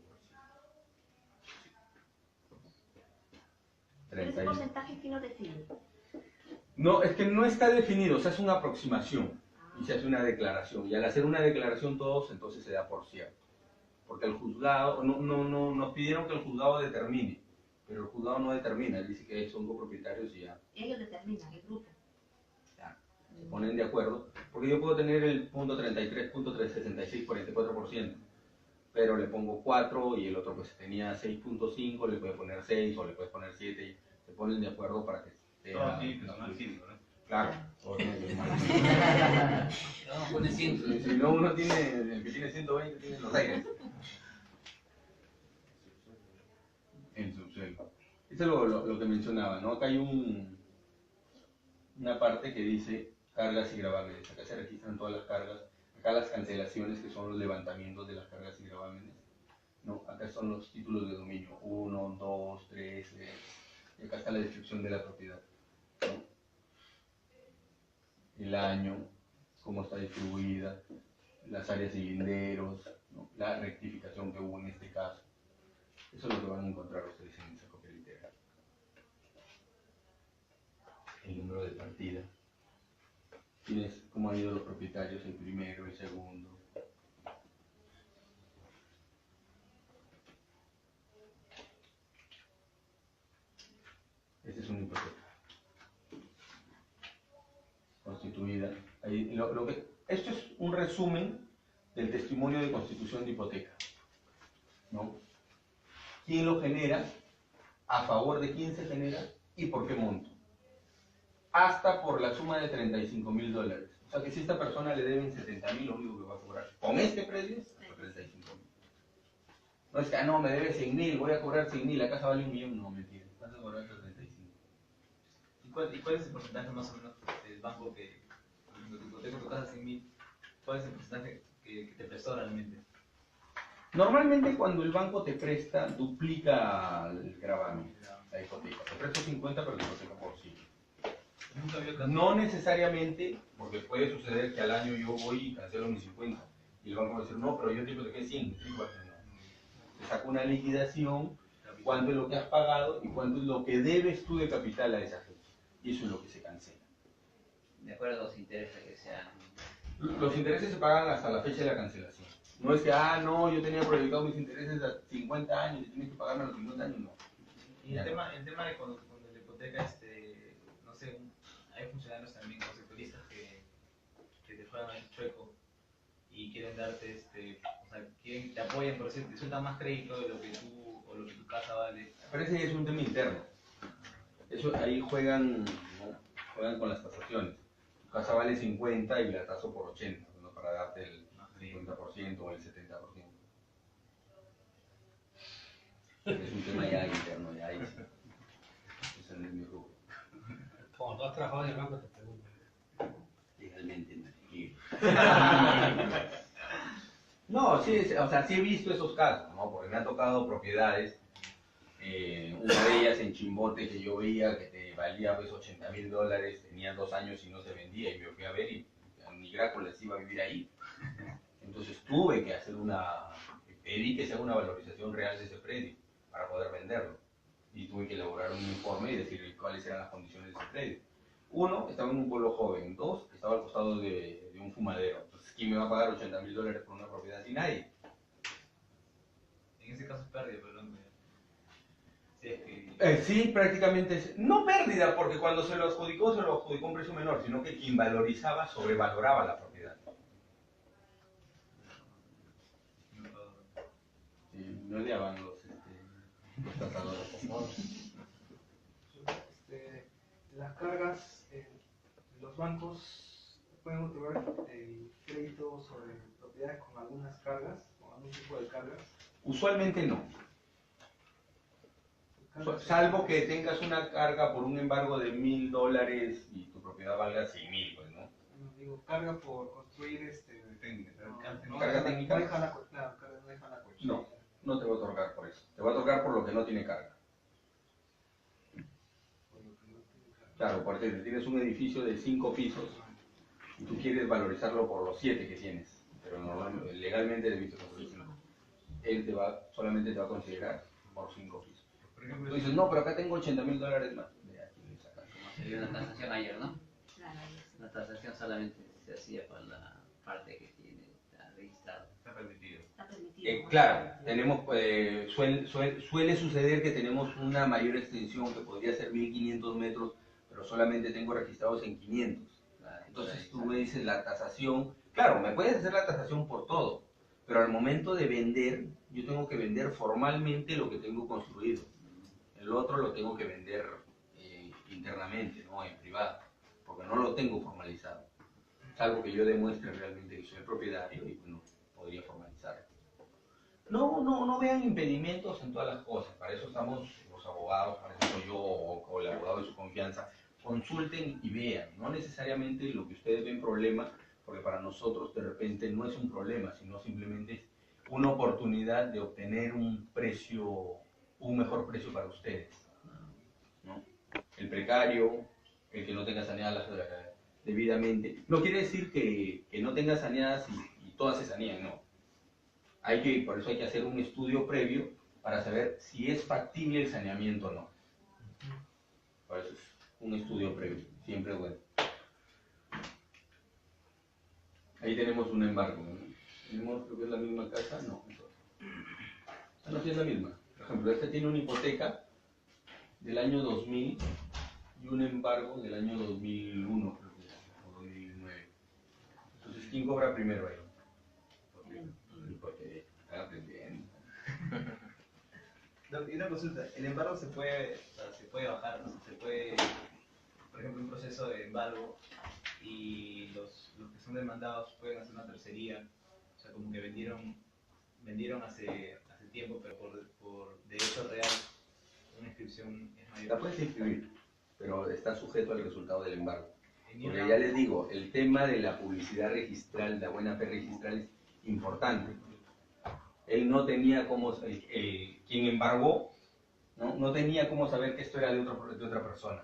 Pero ese porcentaje que no define. No, es que no está definido, se hace una aproximación y se hace una declaración. Y al hacer una declaración todos, entonces se da por cierto. Porque el juzgado, nos pidieron que el juzgado determine, pero el juzgado no determina, él dice que son copropietarios y ya. Ellos determinan, el grupo. Ya, se ponen de acuerdo, porque yo puedo tener el punto 33.366, 44%, pero le pongo 4 y el otro pues tenía 6.5, le puede poner 6 o le puedes poner 7 y se ponen de acuerdo para que Todo tiene personal cívico, ¿no? Claro, todo tiene personal. No, pone 100. Si no, uno tiene, el que tiene 120 tiene los aires. En subsuelo. Eso es lo que mencionaba, ¿no? Acá hay una parte que dice cargas y gravámenes. Acá se registran todas las cargas. Acá las cancelaciones, que son los levantamientos de las cargas y gravámenes. ¿No? Acá son los títulos de dominio. 1, 2, 3, y acá está la descripción de la propiedad, ¿no? El año, cómo está distribuida, las áreas de linderos, ¿no? La rectificación que hubo en este caso. Eso es lo que van a encontrar ustedes en esa copia literal. El número de partida. Tienes cómo han ido los propietarios, el primero, el segundo. constituida. Esto es un resumen del testimonio de constitución de hipoteca, ¿no? ¿Quién lo genera? ¿A favor de quién se genera? ¿Y por qué monto? Hasta por la suma de $35.000. O sea que si esta persona le deben 70.000, lo único que va a cobrar con este precio es hasta 35.000. No es que, no, me debe 100.000, voy a cobrar 100.000, la casa vale 1.000.000, no, mentira, vas a cobrar hasta 35. ¿Y cuál es el porcentaje más o menos del banco que, cuando tu hipoteca tu casa 100.000, cuál es el porcentaje que te prestó realmente? Normalmente cuando el banco te presta, duplica el gravamen, la hipoteca. Te presto 50, pero la hipoteca por 100. Nunca había caso. No necesariamente, porque puede suceder que al año yo voy y cancelo mis 50. Y el banco va a decir, no, pero yo te hipotequé 100. Sí, bueno, no. Te saca una liquidación, cuánto es lo que has pagado y cuánto es lo que debes tú de capital a esa fecha. Y eso es lo que se cancela. De acuerdo a los intereses que sean. Los intereses se pagan hasta la fecha de la cancelación. No es que, no, yo tenía proyectado mis intereses a 50 años y tienes que pagarme a los 50 años, no. Y el tema de cuando la hipoteca, no sé, hay funcionarios también, o sectoristas que te juegan el chueco y quieren darte, o sea, te apoyan, por decir, te sueltan más crédito de lo que tú, o lo que tu casa vale. Pero ese es un tema interno. Eso ahí juegan, ¿no? Juegan con las tasaciones. Tu casa vale 50 y la taso por 80, ¿no? Para darte el 50% o el 70%. Es un tema ya interno, ya ahí sí. Ese no es mi rubro. Cuando tú has trabajado en el banco te preguntan. Legalmente no. No, sí, o sea, sí he visto esos casos, ¿no? Porque me han tocado propiedades, una de ellas en Chimbote que yo veía que te valía pues $80.000, tenía 2 años y no se vendía y me fui a ver y ni Gráculas iba a vivir ahí. Entonces tuve que hacer pedí que se haga una valorización real de ese predio para poder venderlo. Y tuve que elaborar un informe y decir cuáles eran las condiciones de ese predio. 1, estaba en un pueblo joven. 2, estaba al costado de un fumadero. Entonces, ¿quién me va a pagar $80.000 por una propiedad así? Nadie. En ese caso es pérdida, pero no. Sí, es que... Sí, prácticamente es. No pérdida, porque cuando se lo adjudicó a un precio menor, sino que quien valorizaba sobrevaloraba la propiedad. Sí, no odiaban los tratadores, por favor. Las cargas, los bancos pueden otorgar crédito sobre propiedades con algunas cargas, con algún tipo de cargas. Usualmente no. Salvo que tengas una carga por un embargo de $1.000 y tu propiedad valga 100.000, pues, ¿no? No, digo, carga por construir técnica. ¿Carga técnica? No deja la carga, no deja la coche. No te va a otorgar por eso. Te va a otorgar por lo que no tiene carga. Claro, porque tienes un edificio de 5 pisos y tú quieres valorizarlo por los 7 que tienes, pero normalmente, legalmente el edificio construye 5. Él solamente te va a considerar por 5 pisos. Tú dices, no, pero acá tengo $80.000 más. De aquí le sacas. Se dio una tasación ayer, ¿no? Claro, La tasación solamente se hacía por la parte que tiene, está registrado. Está permitido. está permitido. Claro, tenemos, suele suceder que tenemos una mayor extensión que podría ser 1.500 metros, pero solamente tengo registrados en 500. Entonces tú me dices la tasación, claro, me puedes hacer la tasación por todo, pero al momento de vender, yo tengo que vender formalmente lo que tengo construido. El otro lo tengo que vender internamente, ¿no? En privado, porque no lo tengo formalizado. Salvo que yo demuestre realmente que soy el propietario y bueno, podría formalizarlo. No vean impedimentos en todas las cosas, para eso estamos los abogados, para eso soy yo o el abogado de su confianza. Consulten y vean, no necesariamente lo que ustedes ven problema, porque para nosotros de repente no es un problema, sino simplemente es una oportunidad de obtener un mejor precio para ustedes, ¿no? El precario, el que no tenga saneadas debidamente, no quiere decir que no tenga saneadas y todas se sanean, no. Por eso hay que hacer un estudio previo para saber si es factible el saneamiento o no. Por eso es un estudio previo, siempre es bueno. Ahí tenemos un embargo, ¿no? Tenemos, creo que es la misma casa, no. No, sí es la misma. Por ejemplo, este tiene una hipoteca del año 2000 y un embargo del año 2001, creo que es, o 2002. ¿Quién cobra primero ahí? Porque está aprendiendo. No, y una consulta, el embargo se puede, o sea, se puede bajar, o sea, se puede, por ejemplo, un proceso de embargo y los que son demandados pueden hacer una tercería, o sea, como que vendieron hace tiempo, pero por derecho real una inscripción es mayor. La puedes inscribir, pero está sujeto al resultado del embargo. En Porque una- ya les digo, el tema de la publicidad registral, la buena fe registral es importante. Él no tenía cómo, quien embargó, no tenía cómo saber que esto era de otra persona.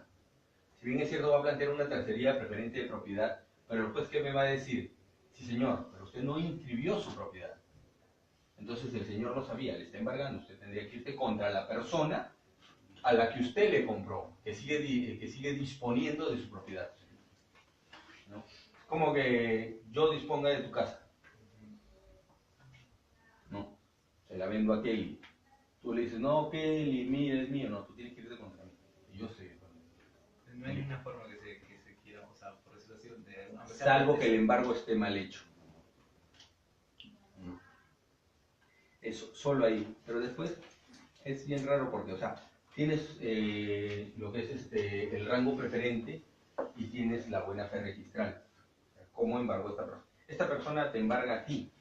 Si bien es cierto, va a plantear una tercería preferente de propiedad, pero el juez, ¿qué me va a decir? Sí, señor, pero usted no inscribió su propiedad. Entonces el señor lo sabía, le está embargando, usted tendría que irse contra la persona a la que usted le compró, que sigue disponiendo de su propiedad. ¿No? Es como que yo disponga de tu casa. No, se la vendo a Kelly. Tú le dices, no, Kelly, mira, es mío. No, tú tienes que irte contra mí. Y yo sé. No hay ninguna forma que se quiera, o sea, por decirlo así, Salvo que el embargo esté mal hecho. No. Eso, solo ahí. Pero después es bien raro porque, o sea, tienes lo que es el rango preferente y tienes la buena fe registral. ¿Cómo embargó esta persona? Esta persona te embarga a ti,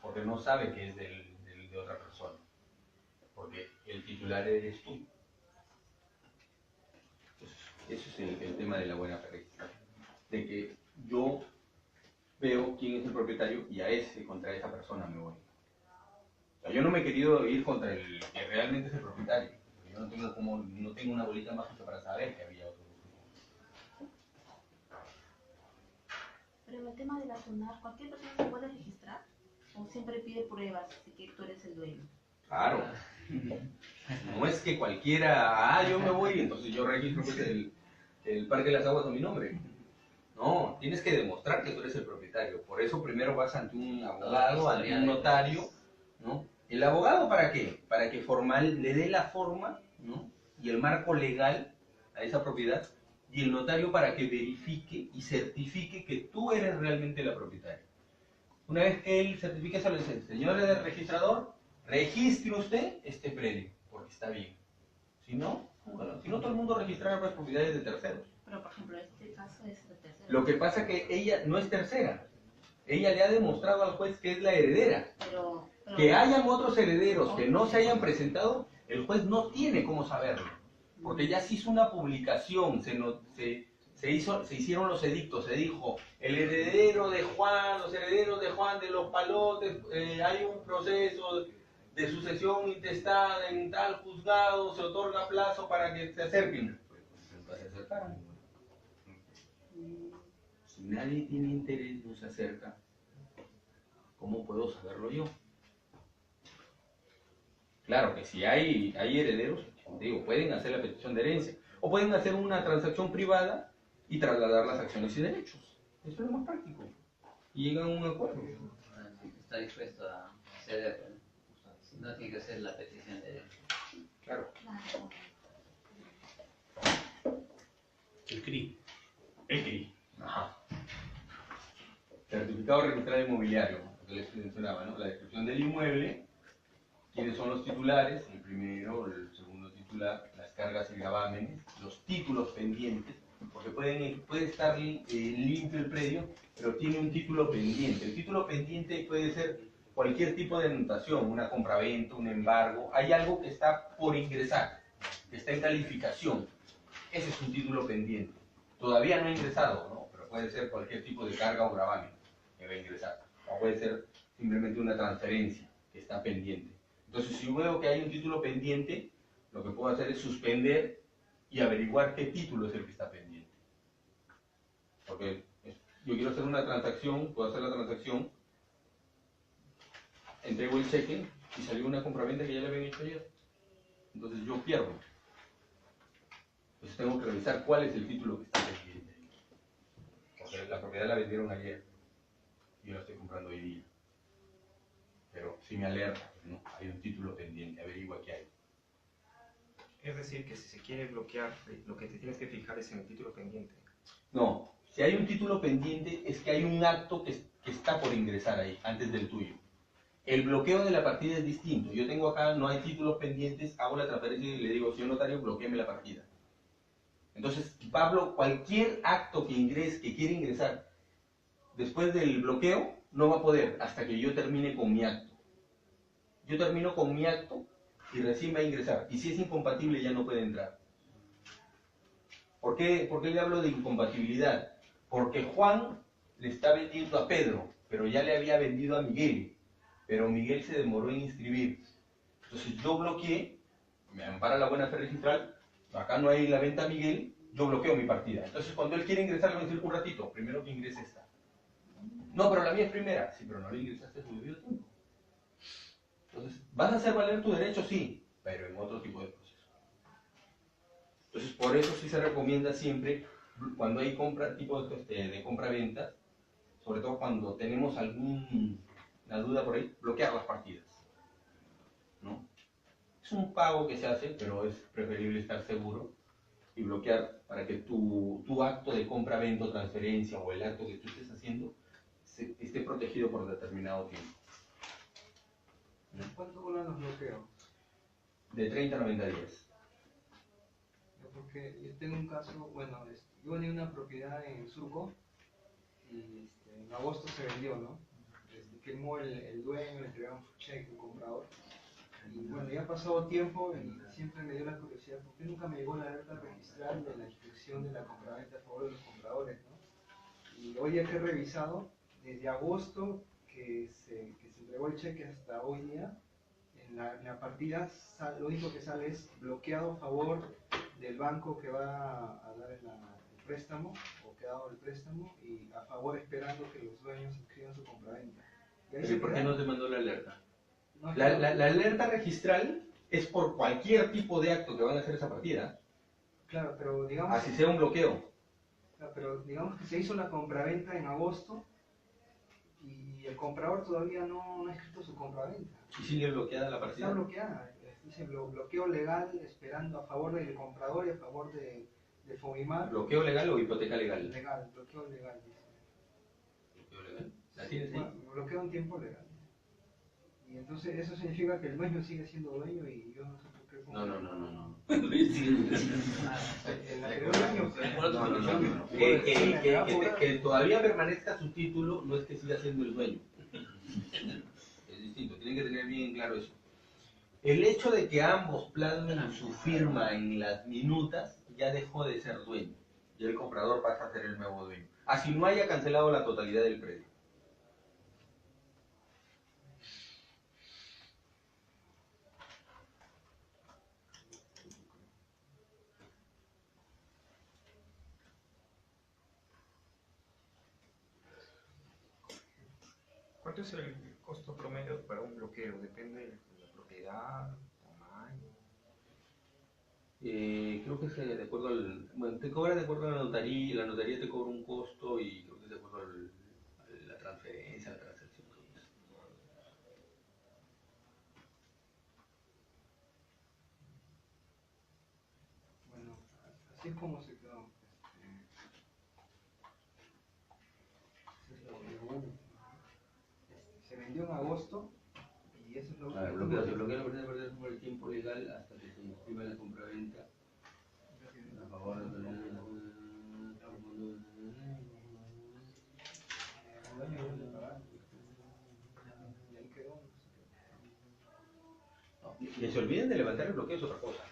porque no sabe que es de otra persona, porque el titular eres tú. Ese es el tema de la buena fe registral, de que yo veo quién es el propietario y contra esa persona me voy. O sea, yo no me he querido ir contra el que realmente es el propietario. Yo no tengo una bolita mágica para saber que había otro. Pero en el tema de la SUNAT, ¿cualquier persona se puede registrar? ¿O siempre pide pruebas de que tú eres el dueño? Claro. No es que cualquiera, yo me voy y entonces yo registro pues, el Parque de las Aguas a mi nombre. No, tienes que demostrar que tú eres el propietario. Por eso primero vas ante un abogado, ante un notario, ¿no? ¿El abogado para qué? Para que formal le dé la forma, ¿no? Y el marco legal a esa propiedad, y el notario para que verifique y certifique que tú eres realmente la propietaria. Una vez que él certifique eso, le dice, señor registrador, registre usted este predio, porque está bien. Si no, todo el mundo registrará las propiedades de terceros. Pero, por ejemplo, este caso es de tercero. Lo que pasa es que ella no es tercera. Ella le ha demostrado al juez que es la heredera. Pero Que hayan otros herederos que no se hayan presentado, el juez no tiene cómo saberlo. Porque ya se hizo una publicación, se hicieron los edictos, se dijo, el heredero de Juan, los herederos de Juan de los Palotes, hay un proceso de sucesión intestada en tal juzgado, se otorga plazo para que se acerquen. Pues se acercaron. Si nadie tiene interés, no se acerca, ¿cómo puedo saberlo yo? Claro que si hay herederos, digo, pueden hacer la petición de herencia o pueden hacer una transacción privada y trasladar las acciones y derechos. Eso es lo más práctico. Y llegan a un acuerdo. Está dispuesto a ceder, ¿no? No tiene que hacer la petición de derecho. Claro. El CRI. El CRI. Ajá. Certificado registrado inmobiliario, lo que les mencionaba, ¿no? La descripción del inmueble, quiénes son los titulares, el primero, el segundo titular, las cargas y gravámenes, los títulos pendientes, porque puede estar limpio el predio, pero tiene un título pendiente. El título pendiente puede ser cualquier tipo de anotación, una compraventa, un embargo, hay algo que está por ingresar, que está en calificación. Ese es un título pendiente. Todavía no ha ingresado, ¿no? Pero puede ser cualquier tipo de carga o gravamen que va a ingresar. O puede ser simplemente una transferencia que está pendiente. Entonces, si veo que hay un título pendiente, lo que puedo hacer es suspender y averiguar qué título es el que está pendiente. Porque yo quiero hacer una transacción, puedo hacer la transacción, entrego el cheque y salió una compraventa que ya le habían hecho ayer. Entonces yo pierdo. Entonces tengo que revisar cuál es el título que está pendiente. Porque la propiedad la vendieron ayer. Yo la estoy comprando hoy día. Pero si me alerta, ¿no? Hay un título pendiente, averigua qué hay. Es decir, que si se quiere bloquear, lo que te tienes que fijar es en el título pendiente. No, Si hay un título pendiente, es que hay un acto que está por ingresar ahí, antes del tuyo. El bloqueo de la partida es distinto. Yo tengo acá, no hay títulos pendientes, hago la transferencia y le digo, señor notario, bloqueeme la partida. Entonces, Pablo, cualquier acto que ingrese, que quiera ingresar después del bloqueo, no va a poder hasta que yo termine con mi acto. Yo termino con mi acto y recién va a ingresar. Y si es incompatible, ya no puede entrar. ¿Por qué le hablo de incompatibilidad? Porque Juan le está vendiendo a Pedro, pero ya le había vendido a Miguel. Pero Miguel se demoró en inscribir. Entonces yo bloqueé, me ampara la buena fe registral, acá no hay la venta a Miguel, yo bloqueo mi partida. Entonces cuando él quiere ingresar, le voy a decir un ratito, primero que ingrese esta. No, pero la mía es primera. Sí, pero no la ingresaste tu debido tiempo. Entonces, ¿vas a hacer valer tu derecho? Sí, pero en otro tipo de proceso. Entonces, por eso sí se recomienda siempre, cuando hay tipo de compra-venta, sobre todo cuando tenemos alguna duda por ahí, bloquear las partidas, ¿no? Es un pago que se hace, pero es preferible estar seguro y bloquear para que tu acto de compra-venta o transferencia o el acto que tú estés haciendo esté protegido por determinado tiempo. ¿Cuánto duran los bloqueos? De 30 a 90 días. Porque yo tengo un caso, bueno, yo vendí una propiedad en Surco y en agosto se vendió, ¿no? Firmó el dueño, le entregaron su cheque, un comprador. Y bueno, ya ha pasado tiempo y siempre me dio la curiosidad, ¿por qué nunca me llegó la alerta registral de la inscripción de la compraventa a favor de los compradores, ¿no? Y hoy ya que he revisado, desde agosto que se entregó el cheque hasta hoy día, en la partida lo único que sale es bloqueado a favor del banco que va a dar el préstamo o que ha dado el préstamo y a favor esperando que los dueños inscriban su compraventa. ¿Pero por qué no te mandó la alerta? No, La alerta registral es por cualquier tipo de acto que van a hacer esa partida. Claro, pero digamos... Así sea un bloqueo. Claro, pero digamos que se hizo la compraventa en agosto y el comprador todavía no ha escrito su compraventa. ¿Y sigue bloqueada la partida? Está bloqueada. Dice bloqueo legal esperando a favor del comprador y a favor de Fogimar. ¿Bloqueo legal o hipoteca legal? Legal, bloqueo legal, dice. ¿Bloqueo legal? ¿La tienes ahí? Bueno, bloqueo en tiempo legal. Y entonces eso significa que el dueño sigue siendo dueño y yo no sé por qué. No. El anterior año. Que todavía permanezca su título no es que siga siendo el dueño. Es distinto, tienen que tener bien claro eso. El hecho de que ambos plasmen su firma en las minutas ya dejó de ser dueño. Y el comprador pasa a ser el nuevo dueño. Así no haya cancelado la totalidad del predio. ¿Cuánto es el costo promedio para un bloqueo? Depende de la propiedad, tamaño. Creo que es de acuerdo al... Bueno, te cobra de acuerdo a la notaría te cobra un costo y creo que es de acuerdo a la transferencia, la transacción. Bueno, así es como se quedó. Se vendió en agosto y eso es lo Se bloquea la partida por el tiempo legal hasta que se inscriba la compraventa a favor de que se olviden de levantar el bloqueo es otra cosa.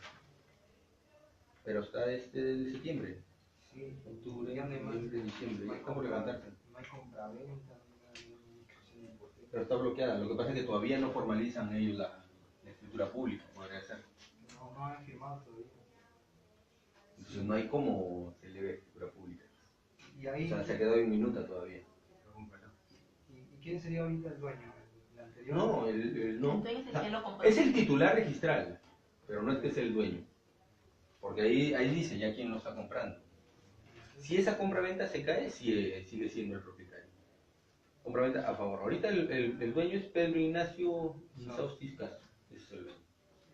Pero está desde septiembre. Sí, Octubre, ya no hay más. noviembre, diciembre. No hay ¿Cómo levantarse? No hay compraventa, no hay inscripción de hipoteca. Pero está bloqueada. Lo que pasa es que todavía no formalizan ellos la escritura pública, podría ser. No han firmado todavía. Entonces no hay como se eleve escritura pública. Y ahí, O sea, se ha quedado en minuta todavía. ¿Y quién sería ahorita el dueño? ¿El anterior? No, no. El dueño es el que lo compró. Es el titular registral, pero no es que es el dueño. Porque ahí dice ya quién lo está comprando. Si esa compraventa se cae, sigue siendo el propietario. Compraventa a favor. Ahorita el dueño es Pedro Ignacio Saustis Castro. Ese es el dueño.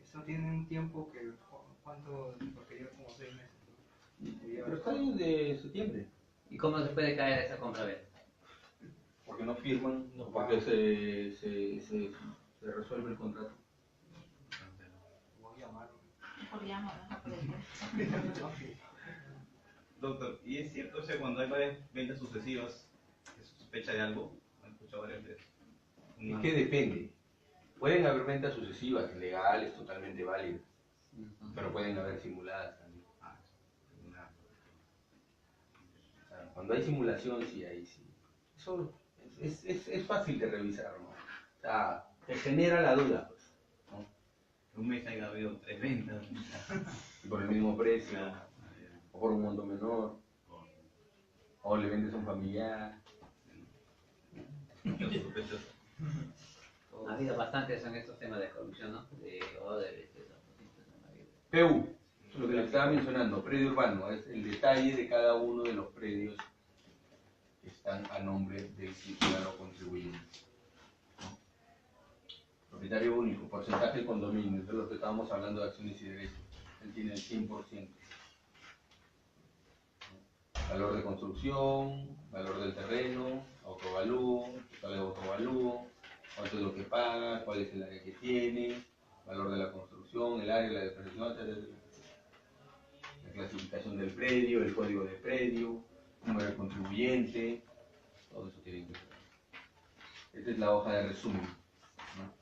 Eso tiene un tiempo que... ¿Cuánto? Porque lleva como 6 meses. ¿No? Pero está desde septiembre. ¿Y cómo se puede caer esa compra-venta? Porque no firman, no porque se resuelve el contrato. Voy a llamar. Mejor llamo, ¿no? Doctor, ¿y es cierto, o sea, cuando hay varias ventas sucesivas, que se sospecha de algo? ¿Han escuchado varias veces? Es que depende. Pueden haber ventas sucesivas, legales, totalmente válidas, pero pueden haber simuladas también. O sea, cuando hay simulación, sí, ahí sí. Eso es fácil de revisar, ¿no? O sea, te genera la duda, pues, ¿no? Un mes haya habido 3 ventas. Y por el mismo precio, o por un monto menor, o le vendes a un familiar. Ha habido bastantes en estos temas de corrupción, ¿no? PU, lo que le estaba mencionando, predio urbano, es el detalle de cada uno de los predios que están a nombre del ciudadano contribuyente. ¿No? Propietario único, porcentaje de condominio, de lo que estábamos hablando de acciones y derechos, él tiene el 100%. Valor de construcción, valor del terreno, autovalúo, total de autovalúo, cuánto es lo que paga, cuál es el área que tiene, valor de la construcción, el área, la depreciación, la clasificación del predio, el código de predio, número de contribuyente, todo eso tiene que ver. Esta es la hoja de resumen, ¿no?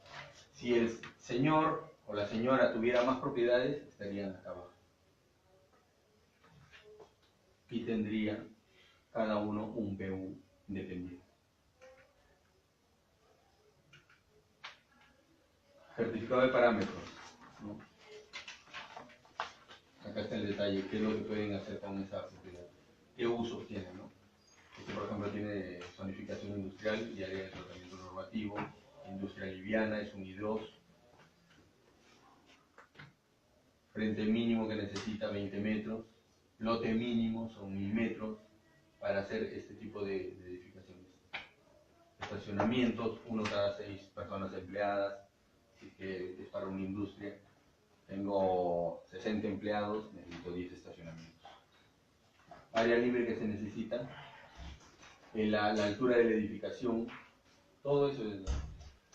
Si el señor o la señora tuviera más propiedades, estarían acá abajo. Y tendría cada uno un PU independiente. Certificado de parámetros, ¿no? Acá está el detalle, qué es lo que pueden hacer con esa propiedad, qué usos tienen, ¿no? Este, por ejemplo, tiene zonificación industrial y área de tratamiento normativo, industria liviana, es un I2, frente mínimo que necesita 20 metros, lote mínimo son 1000 metros para hacer este tipo de edificaciones. Estacionamientos, 1 cada 6 personas empleadas, así que es para una industria. Tengo 60 empleados, necesito 10 estacionamientos. Área libre que se necesita, la altura de la edificación, todo eso es.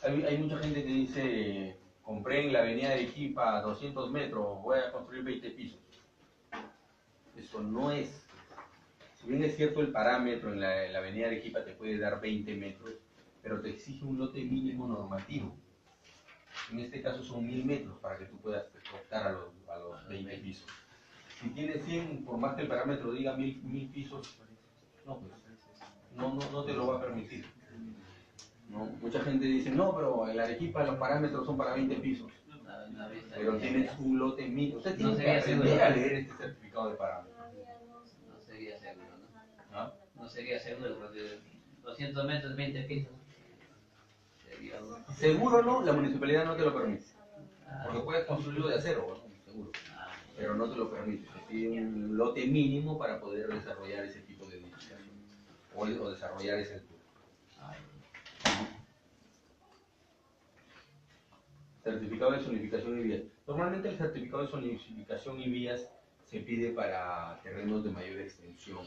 Hay mucha gente que dice, compré en la avenida de Arequipa 200 metros, voy a construir 20 pisos. Eso no es. Si bien es cierto el parámetro en la avenida de Arequipa te puede dar 20 metros, pero te exige un lote mínimo normativo. En este caso son 1000 metros para que tú puedas optar a los 20 pisos. Si tienes 100, por más que el parámetro diga 1000 pisos, no, pues, no te lo va a permitir. ¿No? Mucha gente dice, no, pero en la Arequipa los parámetros son para 20 pisos. Pero tienes un lote mínimo. Usted tiene que aprender a leer este certificado de parámetros. No sería seguro, ¿no? ¿Ah? No sería seguro, porque 200 metros, 20 pisos. Seguro no, la municipalidad no te lo permite. Porque puedes construirlo de acero, ¿no? Seguro. Pero no te lo permite. Te pide un lote mínimo para poder desarrollar ese tipo de edificación. O desarrollar ese altura. Certificado de zonificación y vías. Normalmente el certificado de zonificación y vías se pide para terrenos de mayor extensión.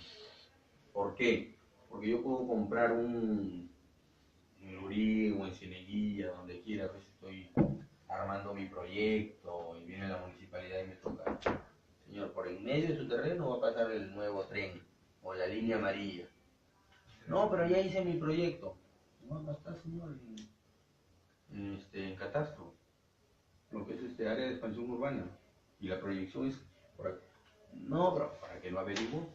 ¿Por qué? Porque yo puedo comprar en Lurí o en Cieneguilla, donde quiera, pues estoy armando mi proyecto y viene la municipalidad y me toca, señor, por en medio de su terreno va a pasar el nuevo tren o la línea amarilla. No, pero ya hice mi proyecto. No, acá está, señor, en catastro, lo que es área de expansión urbana, y la proyección es por aquí. No, pero para que lo averiguo,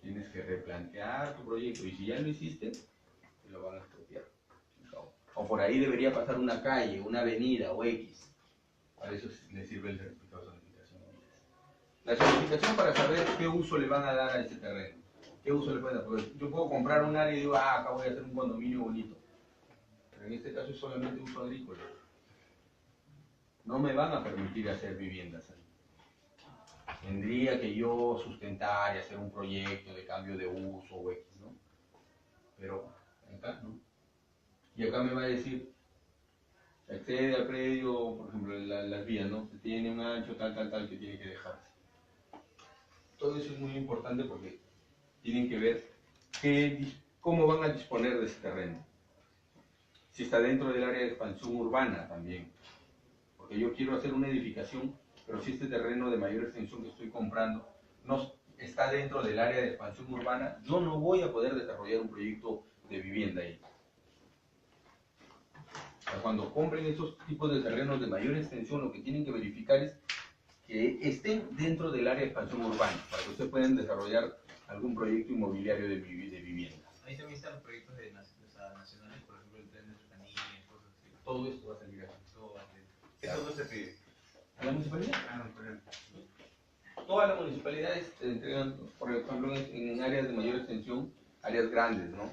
tienes que replantear tu proyecto, y si ya lo hiciste, te lo van a expropiar. O por ahí debería pasar una calle, una avenida o X. Para eso le sirve el certificado de zonificación. La zonificación para saber qué uso le van a dar a ese terreno. ¿Qué uso le pueden dar? Porque yo puedo comprar un área y digo, acá voy a hacer un condominio bonito. Pero en este caso es solamente uso agrícola. No me van a permitir hacer viviendas ahí. Tendría que yo sustentar y hacer un proyecto de cambio de uso o X, ¿no? Pero acá no. Y acá me va a decir, se accede al predio, por ejemplo, las vías, ¿no? Se tiene un ancho tal que tiene que dejarse. Todo eso es muy importante porque tienen que ver cómo van a disponer de ese terreno. Si está dentro del área de expansión urbana también. Porque yo quiero hacer una edificación, pero si este terreno de mayor extensión que estoy comprando no está dentro del área de expansión urbana, yo no voy a poder desarrollar un proyecto de vivienda ahí. O sea, cuando compren esos tipos de terrenos de mayor extensión, lo que tienen que verificar es que estén dentro del área de expansión urbana, para que ustedes puedan desarrollar algún proyecto inmobiliario de vivienda. Ahí también están los proyectos de nacionales, por ejemplo, el tren de Tucanía, cosas así. Todo esto va a salir aquí. Todo va a ser. Eso no se pide. ¿A la municipalidad? Ah, no, pero... Todas las municipalidades te entregan, por ejemplo, en áreas de mayor extensión, áreas grandes, ¿no?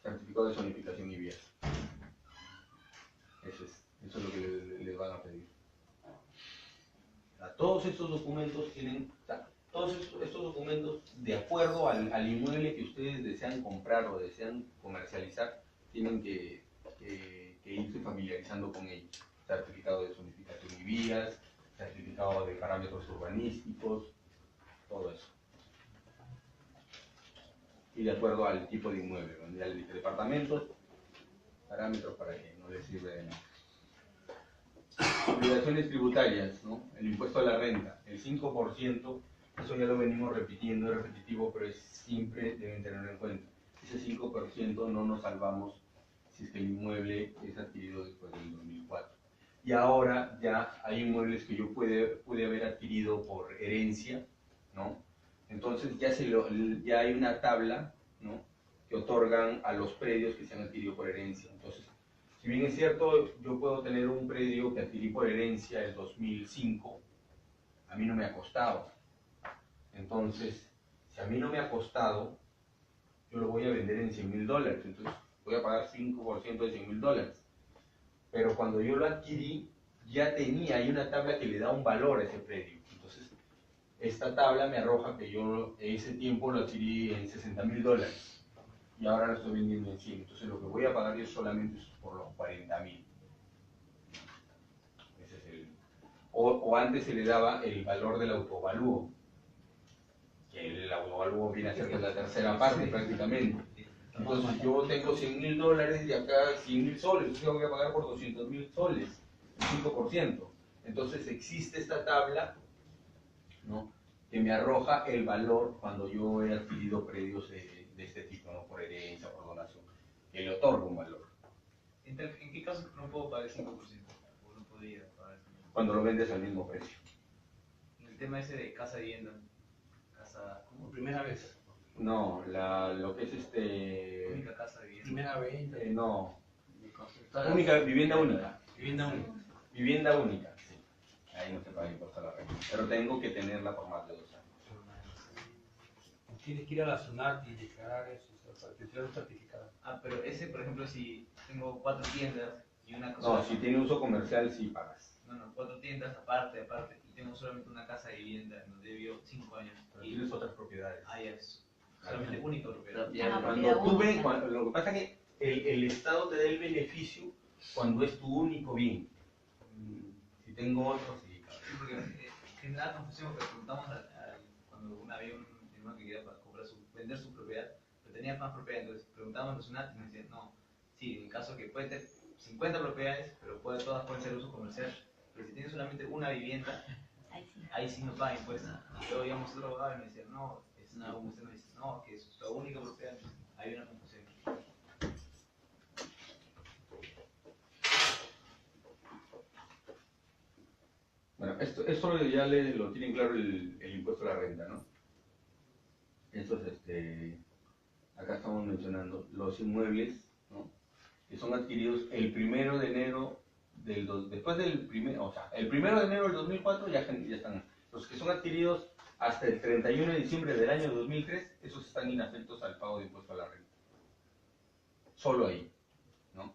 Certificado de zonificación y vías. Eso es lo que les van a pedir. O sea, todos estos documentos tienen, o sea, todos estos documentos, de acuerdo al inmueble que ustedes desean comprar o desean comercializar, tienen que irse familiarizando con ellos. Certificado de zonificación y vías, certificado de parámetros urbanísticos, todo eso. Y de acuerdo al tipo de inmueble, ¿no? Al departamentos, parámetros para que no les sirve de nada. Obligaciones tributarias, ¿no? El impuesto a la renta, el 5%, eso ya lo venimos repitiendo, es repetitivo, pero siempre deben tenerlo en cuenta. Ese 5% no nos salvamos si es que el inmueble es adquirido después del 2004. Y ahora ya hay inmuebles que yo pude haber adquirido por herencia, ¿no? Entonces ya hay una tabla, ¿no?, que otorgan a los predios que se han adquirido por herencia. Entonces, si bien es cierto, yo puedo tener un predio que adquirí por herencia el 2005, a mí no me ha costado. Entonces, si a mí no me ha costado, yo lo voy a vender en $100,000. Entonces, voy a pagar 5% de $100,000. Pero cuando yo lo adquirí, hay una tabla que le da un valor a ese predio. Entonces, esta tabla me arroja que yo ese tiempo lo adquirí en $60,000 y ahora lo estoy vendiendo en 100. Entonces, lo que voy a pagar yo solamente es por los 40,000. Ese es o antes se le daba el valor del autovalúo, que el autovalúo viene a ser pues la tercera parte prácticamente. Entonces yo tengo $100,000 y acá 100,000 soles, entonces yo voy a pagar por 200,000 soles, el 5%. Entonces existe esta tabla, ¿no?, que me arroja el valor cuando yo he adquirido predios de este tipo, ¿no?, por herencia, por donación, que le otorga un valor. ¿En qué caso no puedo pagar el 5%? ¿O no podría pagar el 5%? Cuando lo vendes al mismo precio. El tema ese de casa-vivienda, Por primera vez. No, lo que es única casa de vivienda. Primera venta. No. Constructora. Vivienda única. Vivienda única. Vivienda única, sí. Ahí no se paga impuesto a la renta. Pero tengo que tenerla por más de 2 años. Tienes que ir a la SUNAT y declarar eso, o sea, para que te den un certificado. Ah, pero ese, por ejemplo, si tengo 4 tiendas y una cosa... No, si tiene uso comercial, sí pagas. No, 4 tiendas aparte, y tengo solamente una casa de vivienda en donde vivo 5 años. Pero tienes otras propiedades. Ah, ya es solamente única propiedad. Lo que pasa es que el Estado te da el beneficio cuando es tu único bien. Si tengo otros, sí. Sí, porque genera confusión, porque preguntamos cuando una vez un hermano que quería vender su propiedad, pero tenía más propiedades, entonces preguntábamos a los SUNAT y nos decían, no, sí, en el caso que puede tener 50 propiedades, pero todas pueden ser uso comercial, pero si tienes solamente una vivienda, ahí sí no paga impuestos. Y luego íbamos a otro abogado y me decían, no, como usted nos dice, no, que es la única propiedad, hay una confusión. Bueno, esto ya lo tienen claro el impuesto a la renta, ¿no? Esto es, acá estamos mencionando los inmuebles, ¿no?, que son adquiridos el 1 de enero después del el 1 de enero del 2004 ya están. Los que son adquiridos hasta el 31 de diciembre del año 2003, esos están inafectos al pago de impuesto a la renta. Solo ahí, ¿no?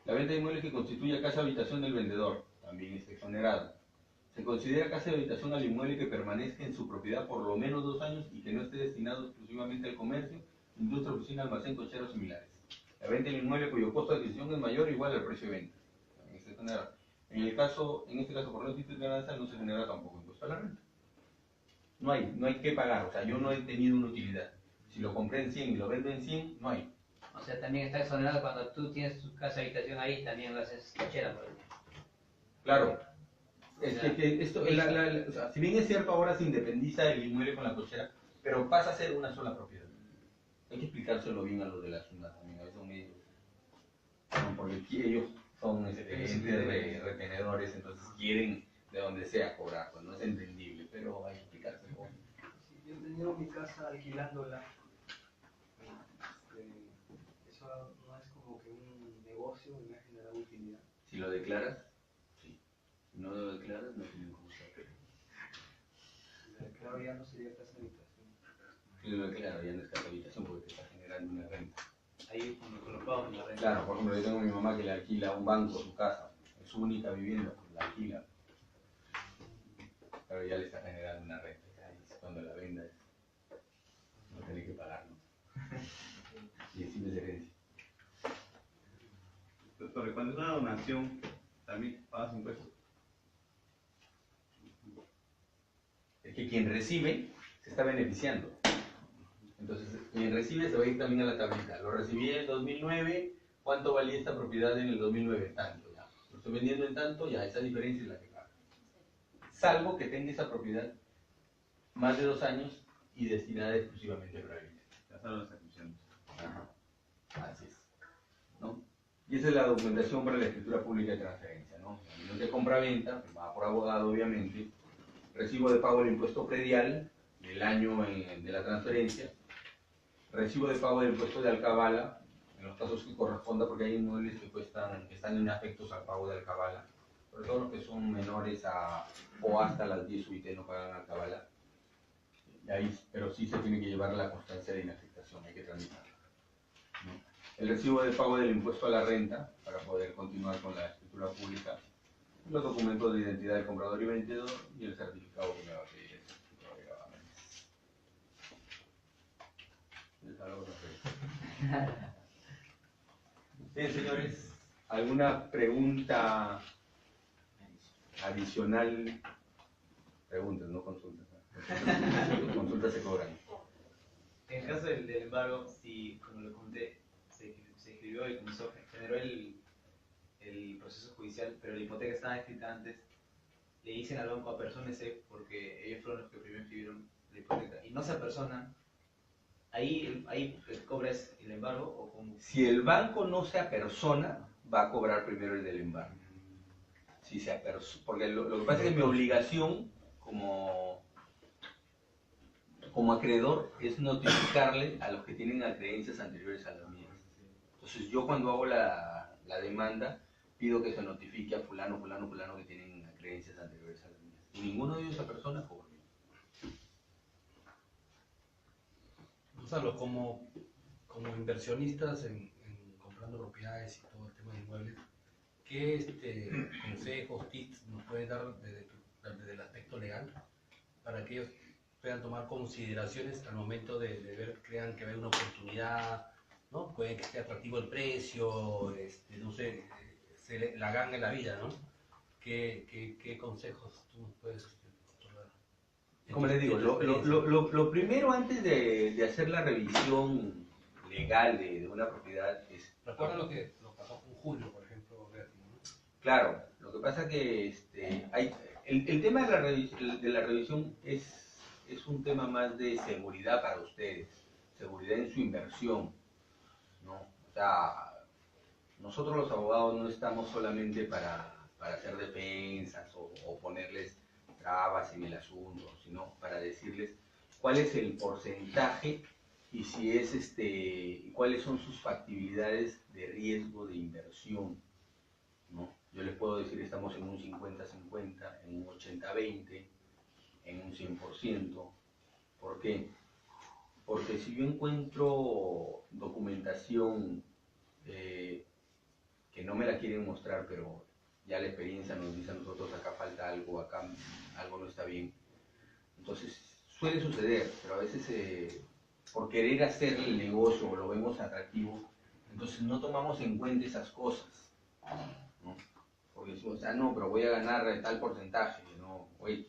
La venta de inmuebles que constituye casa habitación del vendedor también está exonerado. Se considera casa de habitación al inmueble que permanezca en su propiedad por lo menos 2 años y que no esté destinado exclusivamente al comercio, industria, oficina, almacén, cocheros similares. La venta del inmueble cuyo costo de adquisición es mayor o igual al precio de venta. También está exonerado. En este caso, por no existir ganancia, no se genera tampoco impuesto a la renta. No hay que pagar, o sea, yo no he tenido una utilidad. Si lo compré en 100 y lo vendo en 100, no hay. O sea, también está exonerado cuando tú tienes tu casa habitación ahí, también lo haces cochera, por ejemplo. Claro. Es que esto, o sea, si bien es cierto, ahora se independiza el inmueble con la cochera, pero pasa a ser una sola propiedad. Hay que explicárselo bien a los de la SUNA también, a veces son medios, ¿no? Porque ellos son entes retenedores, entonces quieren de donde sea cobrar, pues no es entendible, pero hay que explicárselo. Sí, yo he tenido mi casa alquilándola. Eso no es como que un negocio, me ha generado utilidad. Si lo declaras, sí. Si no lo declaras, no tiene ningún papel. Claro, ya no sería casa habitación. Si lo declaras, ya no es casa habitación porque te está generando una renta. Ahí con los pagos en la renta. Claro, por ejemplo, yo tengo a mi mamá que le alquila a un banco su casa, es su única vivienda, pues la alquila. Pero ya le está generando una renta. Ahí es cuando la venda no tiene que pagar, ¿no? Y encima es herencia. Doctor, cuando es una donación, también pagas impuestos. Es que quien recibe se está beneficiando. Entonces, quien recibe se va a ir también a la tablita. Lo recibí en el 2009, ¿cuánto valía esta propiedad en el 2009? Tanto, ya. Lo estoy vendiendo en tanto, ya, esa diferencia es la que paga. Salvo que tenga esa propiedad más de 2 años y destinada exclusivamente para vivir. Ya saben las ejecuciones. Ajá. Así es. ¿No? Y esa es la documentación para la escritura pública de transferencia, ¿no? La de compra-venta, va por abogado, obviamente. Recibo de pago del impuesto predial del año de la transferencia. Recibo de pago del impuesto de alcabala, en los casos que corresponda, porque hay inmuebles que están inafectos al pago de alcabala. Sobre todo los que son menores o hasta las 10 UIT no pagan alcabala. Y ahí, pero sí se tiene que llevar la constancia de inafectación, hay que tramitarla, ¿no? El recibo de pago del impuesto a la renta, para poder continuar con la escritura pública, los documentos de identidad del comprador y vendedor y el certificado que me va a pedir el certificado de gravamen. ¿Les hago otra? Bien, señores, ¿alguna pregunta adicional? Preguntas, no consultas. Las consultas se cobran. En el caso del embargo, si, como lo conté, se escribió y generó el proceso judicial, pero la hipoteca estaba escrita antes, le dicen al banco apersónese porque ellos fueron los que primero escribieron la hipoteca y no se apersonan, ahí cobras el embargo o como... Si el banco no se apersona, va a cobrar primero el del embargo. Si se porque lo que pasa es que mi obligación como acreedor es notificarle a los que tienen acreencias anteriores a las mías. Entonces yo cuando hago la demanda pido que se notifique a fulano que tienen acreencias anteriores a las mías. Y ninguno de ellos esa persona cobra. Gonzalo, como inversionistas en comprando propiedades y todo el tema de inmuebles, ¿qué consejos, tips nos puedes dar desde el aspecto legal para que ellos puedan tomar consideraciones al momento de ver, crean que hay una oportunidad, ¿no? Puede que esté atractivo el precio, no sé, la ganga en la vida, ¿no? ¿Qué consejos tú nos puedes otorgar? Como les digo, lo primero antes de hacer la revisión legal de una propiedad es... Recuerda lo que pasó con Julio, por ejemplo, ¿no? Claro, lo que pasa que el tema de la revisión es un tema más de seguridad para ustedes, seguridad en su inversión, ¿no? O sea, nosotros los abogados no estamos solamente para hacer defensas o ponerles trabas en el asunto, sino para decirles cuál es el porcentaje y si es cuáles son sus factibilidades de riesgo de inversión, ¿no? Yo les puedo decir estamos en un 50-50, en un 80-20, en un 100%. ¿Por qué? Porque si yo encuentro documentación que no me la quieren mostrar, pero ya la experiencia nos dice a nosotros acá falta algo, acá algo no está bien. Entonces suele suceder, pero a veces por querer hacer el negocio lo vemos atractivo, entonces no tomamos en cuenta esas cosas, ¿no? Porque decimos, no, pero voy a ganar tal porcentaje, ¿no? O X.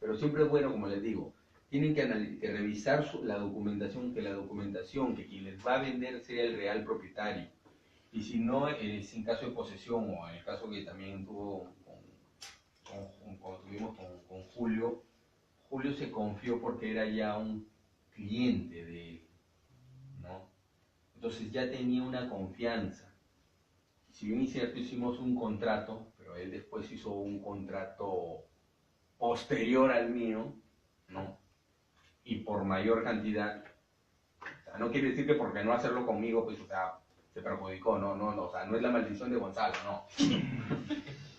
Pero siempre es bueno, como les digo, tienen que revisar la documentación, que la documentación, que quien les va a vender sea el real propietario. Y si no, en caso de posesión, o en el caso que también tuvo cuando tuvimos con Julio, Julio se confió porque era ya un cliente de él, ¿no? Entonces ya tenía una confianza. Si bien es cierto, hicimos un contrato, pero él después hizo un contrato posterior al mío, ¿no? Y por mayor cantidad. O sea, no quiere decir que porque no hacerlo conmigo, pues, o sea, se perjudicó, no, o sea, no es la maldición de Gonzalo, no.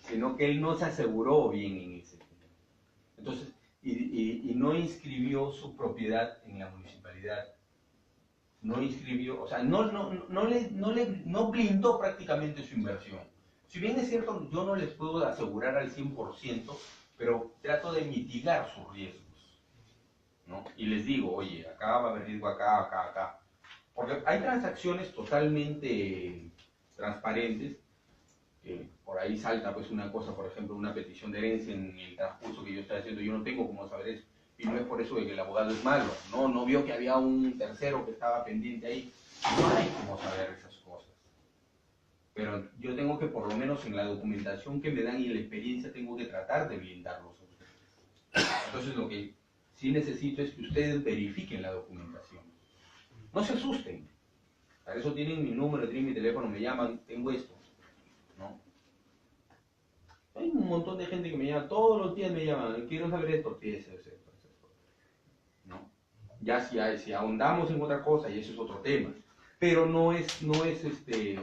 Sino que él no se aseguró bien en ese. Entonces, y no inscribió su propiedad en la municipalidad. No inscribió, o sea, no blindó prácticamente su inversión. Si bien es cierto, yo no les puedo asegurar al 100%, pero trato de mitigar sus riesgos, ¿no? Y les digo, oye, acá va a haber riesgo, acá. Porque hay transacciones totalmente transparentes, que por ahí salta pues una cosa, por ejemplo, una petición de herencia en el transcurso que yo estoy haciendo, yo no tengo cómo saber eso. Y no es por eso de que el abogado es malo, no vio que había un tercero que estaba pendiente ahí. No hay cómo saber esas cosas. Pero yo tengo que, por lo menos en la documentación que me dan y en la experiencia, tengo que tratar de blindarlos a ustedes. Entonces lo que sí necesito es que ustedes verifiquen la documentación. No se asusten. Para eso tienen mi número, tienen mi teléfono, me llaman, tengo esto, ¿no? Hay un montón de gente que me llama, todos los días me llaman, quiero saber esto, ¿no? Ya si ahondamos en otra cosa, y eso es otro tema. Pero no es o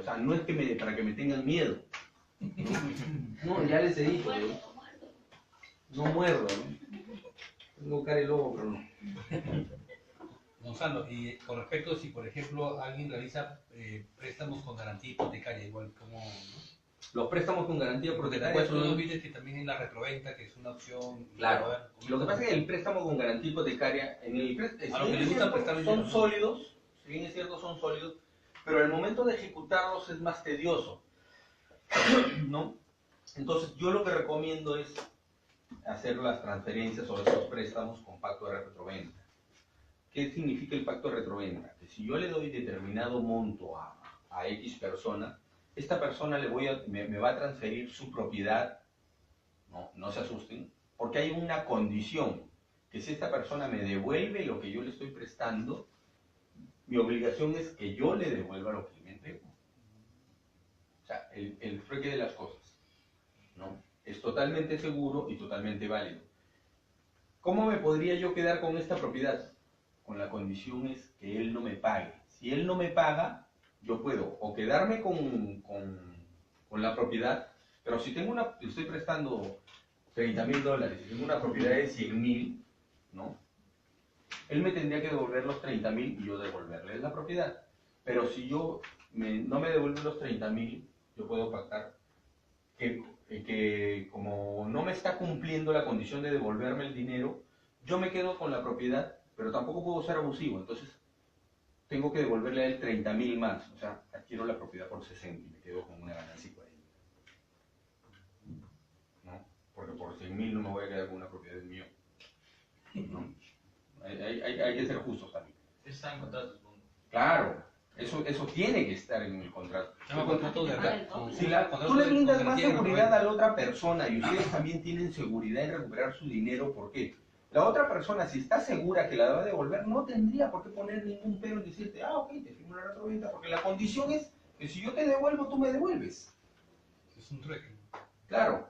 sea, no es para que me tengan miedo. No, ya les he dicho, no muerdo, ¿no? Tengo cara de lobo, pero no. Gonzalo, y con respecto a si, por ejemplo, alguien realiza préstamos con garantía hipotecaria, igual como... ¿no? Los préstamos con garantía hipotecaria Porque tú viste que también en la retroventa, que es una opción... Claro. Lo que pasa es que el préstamo con garantía hipotecaria, son ¿no? sólidos, si bien es cierto, son sólidos, pero al momento de ejecutarlos es más tedioso, ¿no? Entonces, yo lo que recomiendo es hacer las transferencias sobre esos préstamos con pacto de retroventa. ¿Qué significa el pacto de retroventa? Que si yo le doy determinado monto a X persona, esta persona me va a transferir su propiedad, no se asusten, porque hay una condición, que si esta persona me devuelve lo que yo le estoy prestando, mi obligación es que yo le devuelva lo que él me entregó. O sea, el trueque de las cosas, ¿no? Es totalmente seguro y totalmente válido. ¿Cómo me podría yo quedar con esta propiedad? Con la condición es que él no me pague. Si él no me paga, yo puedo o quedarme con la propiedad, pero si estoy prestando $30,000 y tengo una propiedad de 100,000, ¿no? Él me tendría que devolver los 30,000 y yo devolverle la propiedad. Pero si no me devuelve los 30,000, yo puedo pactar que como no me está cumpliendo la condición de devolverme el dinero, yo me quedo con la propiedad, pero tampoco puedo ser abusivo. Entonces, tengo que devolverle a él 30,000 más. O sea, adquiero la propiedad por 60 y me quedo con una ganancia de 40. ¿No? Porque por 100,000 no me voy a quedar con una propiedad del mío. ¿No? Hay que ser justos también. Eso está en contrato, supongo. Claro, eso tiene que estar en el contrato. Si tú tú le brindas más seguridad a la otra persona y ustedes también tienen seguridad en recuperar su dinero, ¿por qué? La otra persona, si está segura que la va a devolver, no tendría por qué poner ningún pero en decirte, ok, te firmo la retroventa, porque la condición es que si yo te devuelvo, tú me devuelves. Es un trueque. Claro,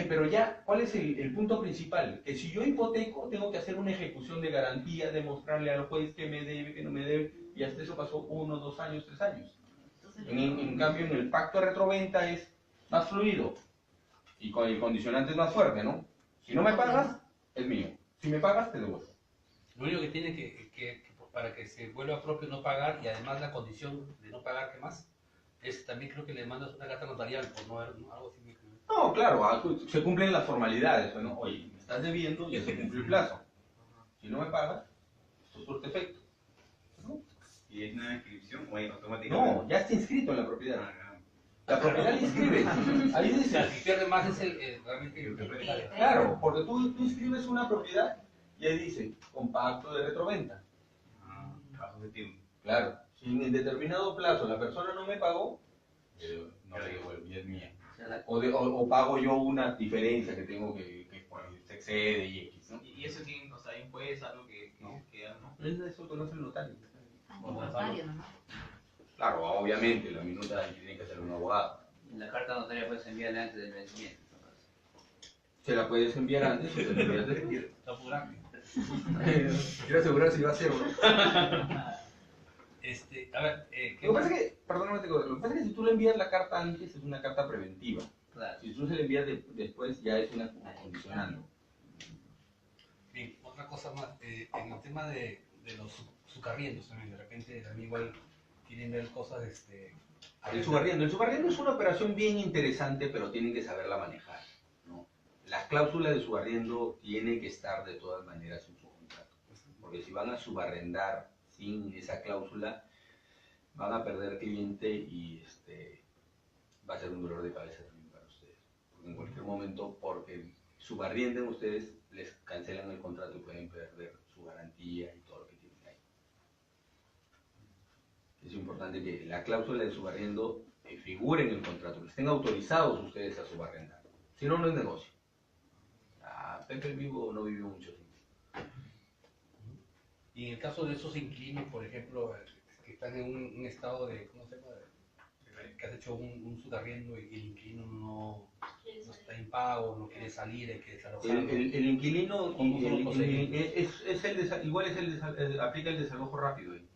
pero ya, ¿cuál es el punto principal? Que si yo hipoteco, tengo que hacer una ejecución de garantía, demostrarle al juez que me debe, que no me debe, y hasta eso pasó 1, 2 años, 3 años. En cambio, en el pacto de retroventa es más fluido, y con el condicionante es más fuerte, ¿no? Si no me pagas, es mío. Si me pagas, te devuelvo. Lo único que tiene que para que se vuelva propio no pagar, y además la condición de no pagar, ¿qué más? Es también creo que le mandas una carta notarial por no haber algo así. No, claro, se cumplen las formalidades. Bueno, oye, me estás debiendo, ya se cumplió el plazo. Si no me pagas, esto surte efecto. ¿No? ¿Y es una inscripción o hay automáticamente? No, ya está inscrito en la propiedad. La propiedad la inscribes. Ahí O dice. sea, si pierde más es realmente el propietario. Claro, porque tú inscribes una propiedad y ahí dice compacto de retroventa. Plazo de tiempo. Claro, si en determinado plazo la persona no me pagó, no le devuelvo, y es mía. O pago yo una diferencia que tengo que se excede y X, ¿no? Y eso tiene, o sea, hay un juez, algo que No. ¿no? Eso conoce el notario. Notario nomás. Claro, obviamente, la minuta tiene que ser un abogado. La carta notaria puedes enviarle antes del vencimiento. Se la puedes enviar antes o se la envías después. Está muy grande. Quiero asegurar si va a ser o no. A ver, Lo que pasa es que, perdóname, lo que pasa es que si tú le envías la carta antes es una carta preventiva. Claro. Si tú se la envías después ya es una condicionante. bien, otra cosa más, en el tema de los subarriendos también, de repente también igual quieren ver cosas, El subarriendo es una operación bien interesante, pero tienen que saberla manejar, ¿no? Las cláusulas de subarriendo tienen que estar de todas maneras en su contrato, porque si van a subarrendar sin esa cláusula, van a perder cliente y va a ser un dolor de cabeza también para ustedes. Porque en cualquier momento, porque subarrienden ustedes, les cancelan el contrato y pueden perder su garantía y todo lo que tienen ahí. Es importante que la cláusula de subarriendo figure en el contrato, que estén autorizados ustedes a subarrendar. Si no, no es negocio. Pepe vivo no vive mucho tiempo. Y en el caso de esos inquilinos, por ejemplo, que están en un estado de, ¿cómo se llama? Que has hecho un subarriendo y el inquilino no está impago, no quiere salir, hay que desalojarlo. El inquilino ¿Cómo son los procedimientos? Aplica el desalojo rápido ahí.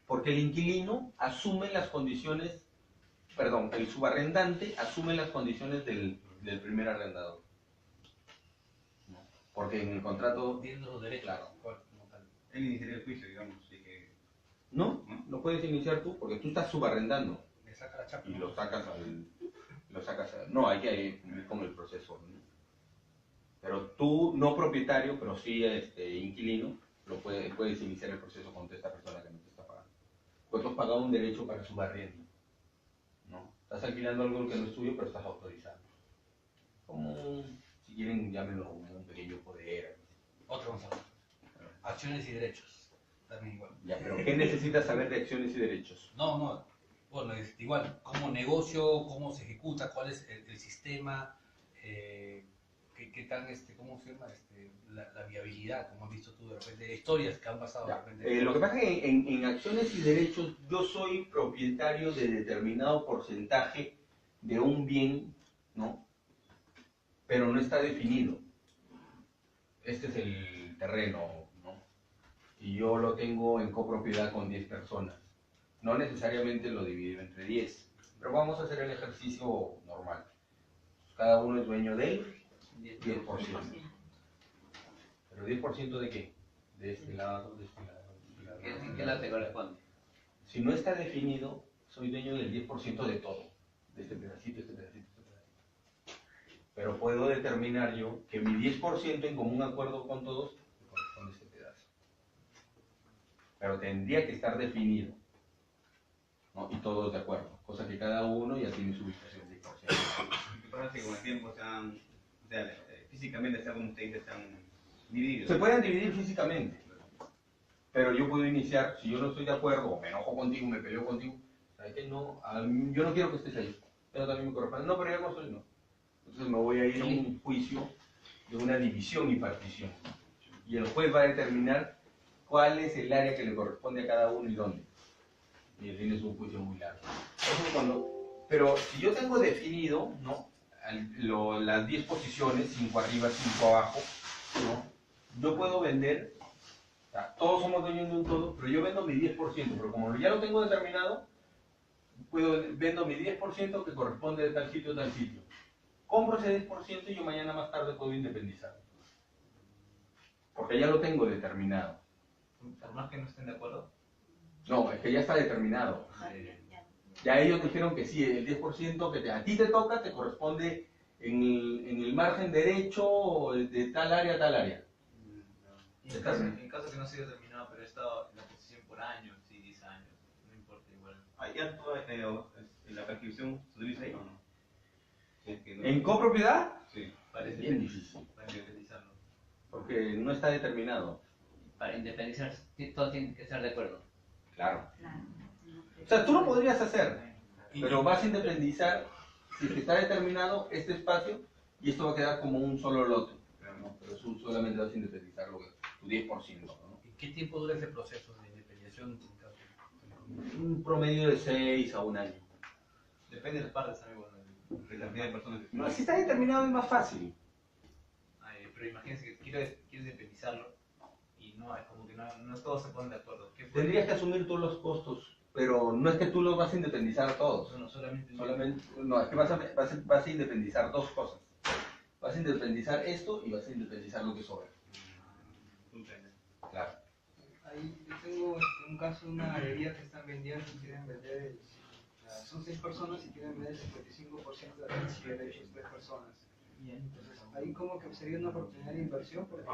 Porque el inquilino asume las condiciones, perdón, el subarrendante asume las condiciones del primer arrendador. Porque en el contrato... Tiene los derechos. Claro. Como tal. Él iniciaría el juicio, digamos, así que... No, no puedes iniciar tú porque tú estás subarrendando. Le saca la chapa. Y lo sacas no, hay que ir con el proceso, ¿no? Pero tú, no propietario, pero sí inquilino, puedes iniciar el proceso contra esta persona que no te está pagando. Porque tú has pagado un derecho para subarriendo, ¿no? Estás alquilando algo que no es tuyo, pero estás autorizado. Como, si quieren, llámenlo como un pequeño poder. Otro concepto. Acciones y derechos. También igual. Ya, pero ¿qué necesitas saber de acciones y derechos? No. Bueno, igual, cómo negocio, cómo se ejecuta, cuál es el sistema, qué tan, ¿cómo se llama? La viabilidad, como has visto tú de repente, historias que han pasado de repente. Lo que pasa es que en acciones y derechos yo soy propietario de determinado porcentaje de un bien, ¿no? Pero no está definido. Este es el terreno, ¿no? Y yo lo tengo en copropiedad con 10 personas. No necesariamente lo divido entre 10, pero vamos a hacer el ejercicio normal. Cada uno es dueño del 10%. ¿Pero 10% de qué? De este lado, de este lado. ¿Qué lado te corresponde? Si no está definido, soy dueño del 10% de todo. De este pedacito, este pedacito, este pedacito. Pero puedo determinar yo que mi 10% en común acuerdo con todos me corresponde este pedazo. Pero tendría que estar definido, ¿no? Y todos de acuerdo, cosa que cada uno ya tiene su ubicación de 10%. ¿Qué pasa si con el tiempo físicamente, como usted dice, están divididos? Se pueden dividir físicamente, pero yo puedo iniciar, si yo no estoy de acuerdo, o me enojo contigo, me peleo contigo, ¿sabes qué? No, yo no quiero que estés ahí, pero también me corresponde. No, pero ya no soy, no. Entonces me voy a ir a un juicio de una división y partición. Y el juez va a determinar cuál es el área que le corresponde a cada uno y dónde. Y el fin es un juicio muy largo. Pero si yo tengo definido, ¿no? Las 10 posiciones, 5 arriba, 5 abajo, ¿no? Yo puedo vender, o sea, todos somos dueños de un todo, pero yo vendo mi 10%, pero como ya lo tengo determinado, vendo mi 10% que corresponde de tal sitio a tal sitio. Compro ese 10% y yo mañana más tarde puedo independizar. Porque ya lo tengo determinado. Por más que no estén de acuerdo. No, es que ya está determinado. Ya ellos dijeron que sí, el 10% que a ti te toca te corresponde en el margen derecho de tal área a tal área. Y en caso que no sea determinado, pero he estado en la posición por años, sí, 10 años, no importa igual. Hay ya toda la prescripción se utiliza ahí o no? Si es que no- ¿En copropiedad? Sí. Parece Bien difícil, para independizarlo. porque no está determinado. Para independizarse, todos tienen que estar de acuerdo. Claro. Claro. O sea, tú lo podrías hacer, pero vas a independizar, si está determinado este espacio, y esto va a quedar como un solo lote. ¿No? Pero tú solamente vas a independizar tu 10%. ¿No? ¿Y qué tiempo dura ese proceso de independización en caso de Un promedio de 6 a 1 año. Depende de las partes también, bueno, De la cantidad de personas que No, si está determinado es más fácil. pero imagínense que quieres independizarlo y no, es como que no todos se ponen de acuerdo. ¿Qué puede- Tendrías que asumir tú los costos, pero no es que tú los vas a independizar a todos. No, solamente No, es que vas a independizar dos cosas. Vas a independizar esto y vas a independizar lo que sobra. Claro. Ahí yo tengo un caso de una galería que están vendiendo y quieren vender, son 6 personas y quieren vender el 55% de los derechos 3 personas. Entonces ahí como que sería una oportunidad de inversión porque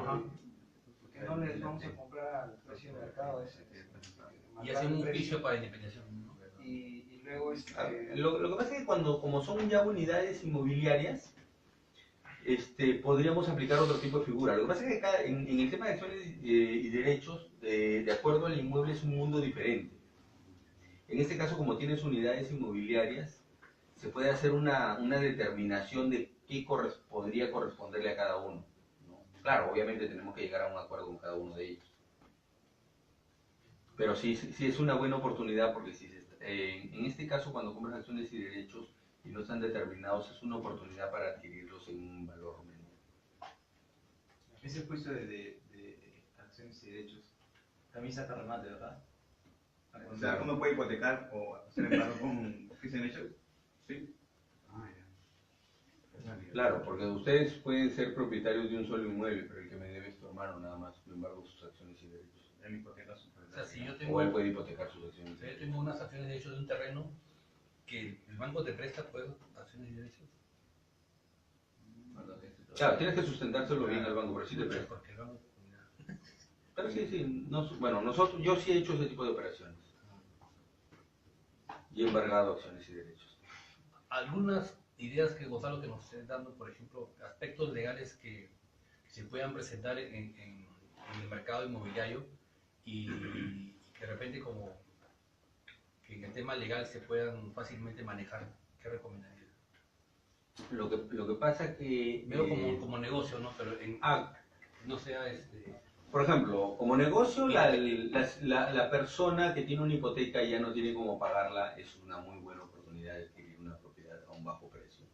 no les vamos a comprar al precio de mercado ese. y hacen un juicio para independización, ¿no? Y luego Lo que pasa es que como son ya unidades inmobiliarias, podríamos aplicar otro tipo de figura. Lo que pasa es que en el tema de acciones y derechos, de acuerdo al inmueble, es un mundo diferente. En este caso, como tienes unidades inmobiliarias, se puede hacer una determinación de qué podría corresponderle a cada uno, ¿no? Claro, obviamente tenemos que llegar a un acuerdo con cada uno de ellos. Pero sí es una buena oportunidad porque en este caso, cuando compras acciones y derechos y no están determinados, es una oportunidad para adquirirlos en un valor menor. Ese juicio de acciones y derechos también saca remate, ¿verdad? O sea, uno puede hipotecar o hacer embargo con juicio de derechos. Sí. Claro, porque ustedes pueden ser propietarios de un solo inmueble, pero el que me debe es tu hermano nada más, sin embargo sus acciones y derechos. Él hipoteca su O sea, si yo O tengo, él puede hipotecar sus acciones. o sea, yo tengo unas acciones de derechos de un terreno que el banco te presta, pues, acciones y derechos. Claro, tienes que sustentárselo bien al banco, pero sí te presta. Porque el banco, Pero sí, bueno, yo sí he hecho ese tipo de operaciones. Y he embargado acciones y derechos. algunas ideas que Gonzalo que nos esté dando, por ejemplo, aspectos legales que se puedan presentar en el mercado inmobiliario y que de repente como que en el tema legal se puedan fácilmente manejar. ¿Qué recomendaría? Lo que pasa que... Veo como negocio, ¿no? Pero no sea Por ejemplo, como negocio, la persona que tiene una hipoteca y ya no tiene cómo pagarla, es una muy buena oportunidad de adquirir una propiedad a un bajo precio.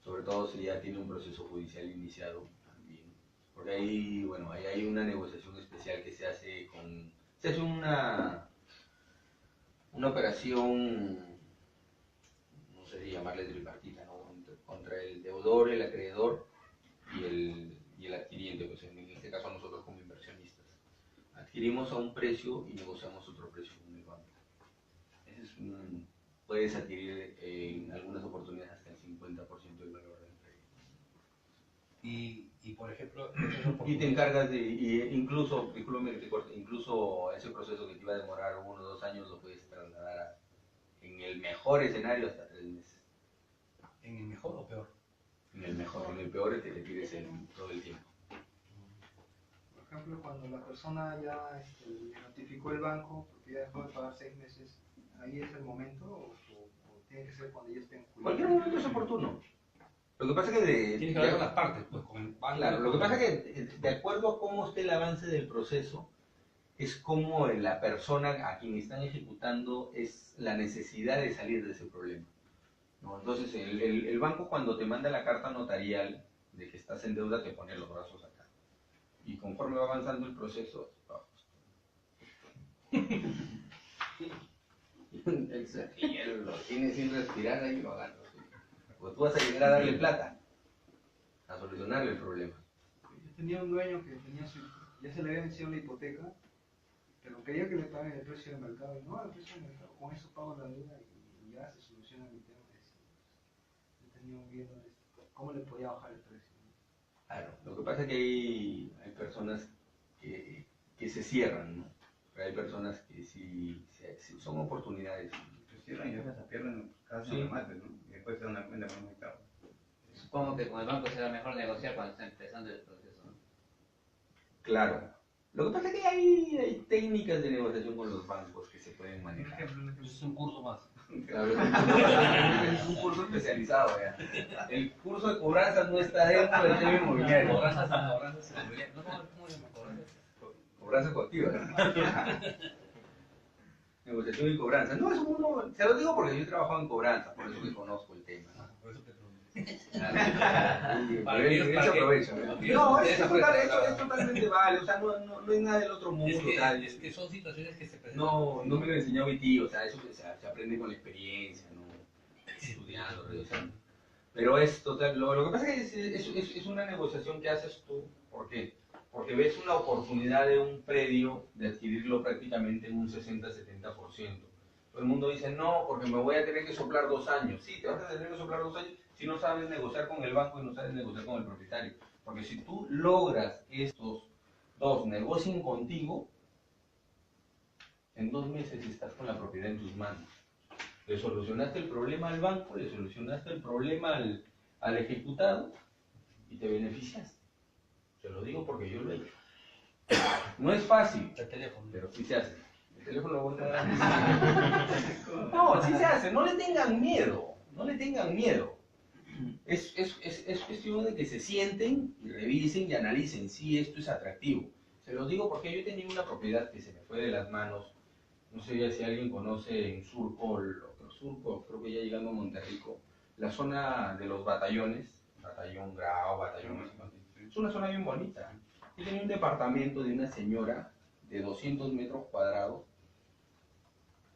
Sobre todo si ya tiene un proceso judicial iniciado también. Porque ahí, bueno, ahí hay una negociación especial que se hace una operación, no sé si llamarle tripartita, ¿no? Contra el deudor, el acreedor y el adquiriente, pues en este caso nosotros como inversionistas. Adquirimos a un precio y negociamos otro precio con el banco. Puedes adquirir en algunas oportunidades hasta el 50% del valor del crédito. y por ejemplo, Y te encargas incluso, discúlpame que te corte, incluso ese proceso que te iba a demorar 1 o 2 años lo puedes trasladar en el mejor escenario hasta 3 meses. ¿En el mejor o peor? En el mejor, en el peor es que te tires todo el tiempo. por ejemplo, cuando la persona ya le notificó el banco porque ya dejó de pagar 6 meses, ¿ahí es el momento o tiene que ser cuando ya esté en julio? Cualquier momento es oportuno. Lo que pasa es que Tiene que hablar con las partes, pues con el banco. Claro, lo que pasa es que de acuerdo a cómo esté el avance del proceso, es como la persona a quien están ejecutando es la necesidad de salir de ese problema, ¿no? Entonces el banco cuando te manda la carta notarial de que estás en deuda te pone los brazos acá. Y conforme va avanzando el proceso, y él lo tiene sin respirar ahí lo agarra. Porque tú vas a llegar a darle plata, a solucionarle el problema. Yo tenía un dueño que ya se le había vencido la hipoteca, pero quería que le paguen el precio del mercado. Y no, el precio del mercado, con eso pago la deuda y ya se soluciona mi tema. Yo tenía un bien cómo le podía bajar el precio. Claro, lo que pasa es que hay personas que se cierran, ¿no? Pero hay personas que sí son oportunidades. Pues cierran y a veces pierden casi Sí. remate, ¿no? Y después se dan una cuenta con un mercado. Supongo que con el banco será mejor negociar cuando está empezando el proceso, ¿no? Claro. Lo que pasa es que hay técnicas de negociación con los bancos que se pueden manejar. Es un curso más. Claro, es un curso especializado ya. El curso de cobranzas no está dentro del tema inmobiliario. Cobranzas inmobiliarias. No, ¿cómo se llama? Cobranzas coactivas. Negociación y cobranza. No, es uno, se lo digo porque yo he trabajado en cobranza, por eso que conozco el tema. Por eso te pregunto. Para que eso aprovecho. No, es totalmente válido, o sea, no es nada del otro mundo. Es que son situaciones que se presentan. No me lo enseñó mi tío, o sea, eso se aprende con la experiencia, ¿no? Estudiando, revisando. Pero es total, lo que pasa es que es una negociación que haces tú, ¿por qué? Porque ves una oportunidad de un predio de adquirirlo prácticamente en un 60-70%. Todo el mundo dice, no, porque me voy a tener que soplar 2 años. Sí, te vas a tener que soplar 2 años si no sabes negociar con el banco y no sabes negociar con el propietario. Porque si tú logras que estos dos negocien contigo, en 2 meses estás con la propiedad en tus manos. Le solucionaste el problema al banco, le solucionaste el problema al ejecutado y te beneficiaste. Te lo digo porque yo lo he hecho. No es fácil, El teléfono. pero sí se hace. El teléfono lo voy a dar. No, sí se hace. No le tengan miedo. No le tengan miedo. Es cuestión de que se sienten y revisen y analicen si esto es atractivo. Se los digo porque yo tenía una propiedad que se me fue de las manos. No sé si alguien conoce en Surco, Surco, creo que ya llegando a Monterrico, la zona de los batallones, batallón Grau, batallón no sé cuánto. Es una zona bien bonita. Yo tenía un departamento de una señora de 200 metros cuadrados.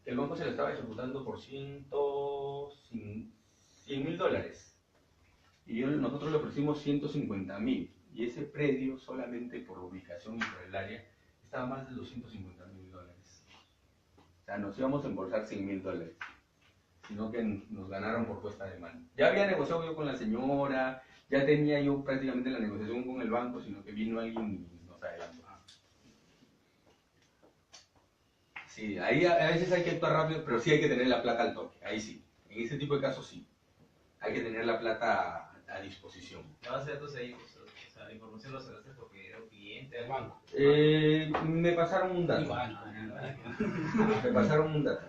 El banco se le estaba ejecutando por $100,000. Y nosotros le ofrecimos 150,000. Y ese predio, solamente por la ubicación y por el área, estaba más de $250,000. O sea, nos íbamos a embolsar $100,000. Sino que nos ganaron por puesta de mano. Ya había negociado yo con la señora, ya tenía yo prácticamente la negociación con el banco, sino que vino alguien y nos adelantó. Sí, ahí a veces hay que actuar rápido, pero sí hay que tener la plata al toque, ahí sí. En ese tipo de casos sí. Hay que tener la plata a disposición. La base de datos ahí, pues, o sea, la información lo sacaste porque era un cliente El banco. Me pasaron un dato. Me pasaron un dato.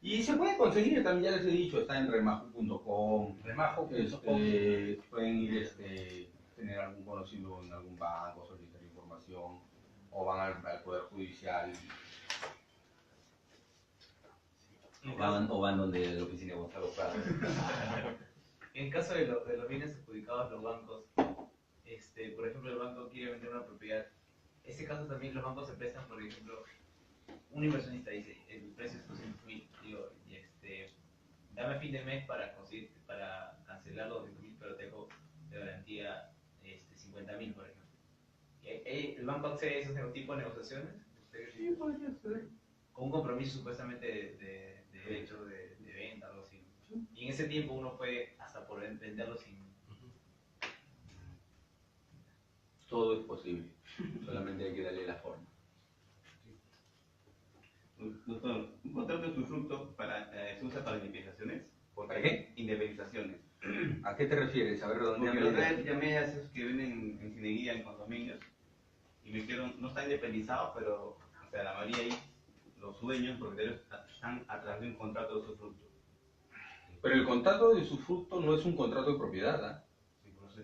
Y se puede conseguir, también ya les he dicho, está en remajo.com. Pueden ir tener algún conocido en algún banco, solicitar información, o van al Poder Judicial, o van donde la oficina de Gonzalo Prado. En caso de los bienes adjudicados a los bancos, por ejemplo, el banco quiere vender una propiedad. En este caso también los bancos se prestan, por ejemplo, un inversionista dice, el precio es 200,000, digo, dame a fin de mes para cancelar los 200,000, pero te dejo de garantía 50,000, por ejemplo. ¿El banco accede a esos tipos de negociaciones? Sí, podría ser. Con un compromiso supuestamente de derecho de venta, algo así. Y en ese tiempo uno puede hasta por venderlo sin... Todo es posible, solamente hay que darle la forma. Doctor, un contrato de usufructo se usa para indemnizaciones. ¿Para qué? Indemnizaciones. ¿A qué te refieres? A ver, Porque redondeame la la otra idea. vez llamé a esos que venden en Cineguía, en condominios, y me dijeron, no está independizado, pero o sea, la mayoría ahí, los dueños, propietarios, están a través de un contrato de usufructo. Pero el contrato de usufructo no es un contrato de propiedad, ¿ah? Sí, por eso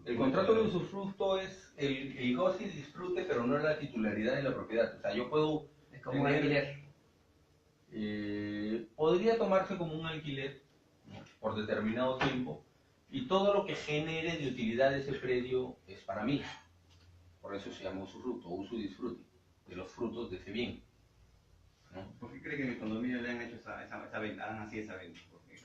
El contrato de usufructo es el goce y disfrute, pero no la titularidad de la propiedad. O sea, yo puedo... Es como un alquiler. Podría tomarse como un alquiler, ¿no?, por determinado tiempo, y todo lo que genere de utilidad ese predio es para mí. Por eso se llama usufructo, uso y disfrute de los frutos de ese bien, ¿no? ¿Por qué cree que en el condominio le han hecho esa venta? Hagan así esa venta. Porque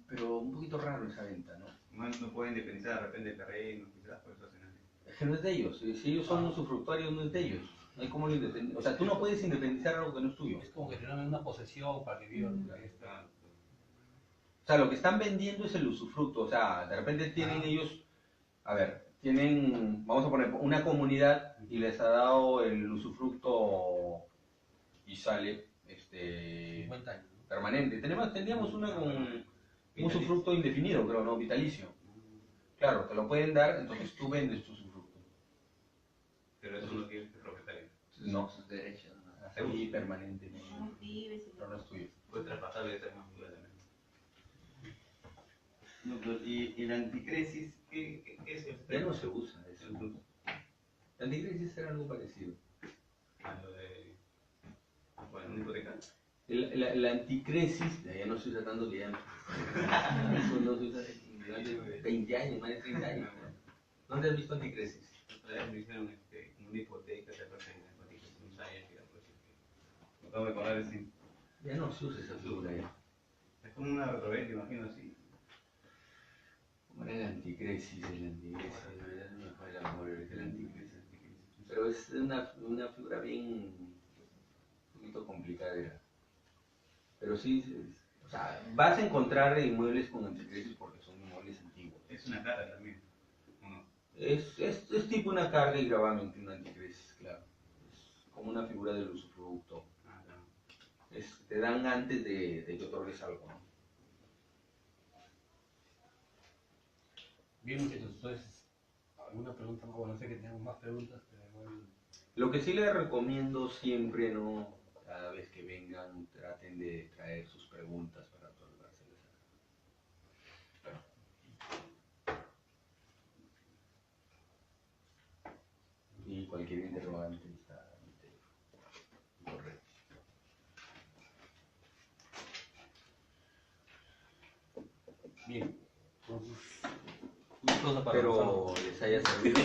Pero un poquito raro esa venta, ¿no? no pueden independizar de repente el terreno, quizás por eso hacen así. Es que no es de ellos. Si ellos son usufructuarios, no es de ellos. No hay cómo lo independizar. O sea, tú no puedes independizar algo que no es tuyo. Es como que tienen una posesión para que vivan. O sea, lo que están vendiendo es el usufructo. O sea, de repente tienen ellos... A ver, tienen, vamos a poner, una comunidad y les ha dado el usufructo y sale 50 años. permanente. Teníamos una con un usufructo indefinido, creo, ¿no? Vitalicio. Claro, te lo pueden dar, entonces tú vendes tu usufructo. Pero eso no tiene que ser propietario. No, Sus derechos, ¿no? así permanente. No vives y No, no es tuyo. Puede traspasar de esa misma figura también. No, pero, ¿y la anticresis qué es? Ya no se usa eso. La anticresis era algo parecido. A lo de... Bueno, una hipoteca. La anticresis, ya no se usa tanto que ya no. Eso no se usa desde más de 20 años, más de 30 años. ¿Dónde has visto anticresis? Otra vez me hicieron como una hipoteca, ¿te acuerdas? Un años, digamos, me acabo de acordar de sí. Ya no se usa esa figura ya. Es como una retrobeta, imagino así. ¿Cómo era la anticresis? La anticresis, la verdad no me fue la memoria de la anticresis. Pero es una figura bien, un poquito complicada era. Pero sí, o sea, vas a encontrar inmuebles con anticresis porque son inmuebles antiguos. Es una carga también. ¿O no? Es tipo una carga y gravamen que una anticresis, claro. Es como una figura del usufructo. Ah, claro. Te dan antes de que otorgues algo, ¿no? Bien, muchachos, entonces, ¿alguna pregunta más? Bueno, no sé que tenemos más preguntas, pero igual... Lo que sí les recomiendo siempre, ¿no? Cada vez que vengan, traten de traer sus preguntas para otorgárselas acá. Y cualquier interrogante está en el teléfono. Correcto. Bien, entonces, gustosa para Espero les haya servido.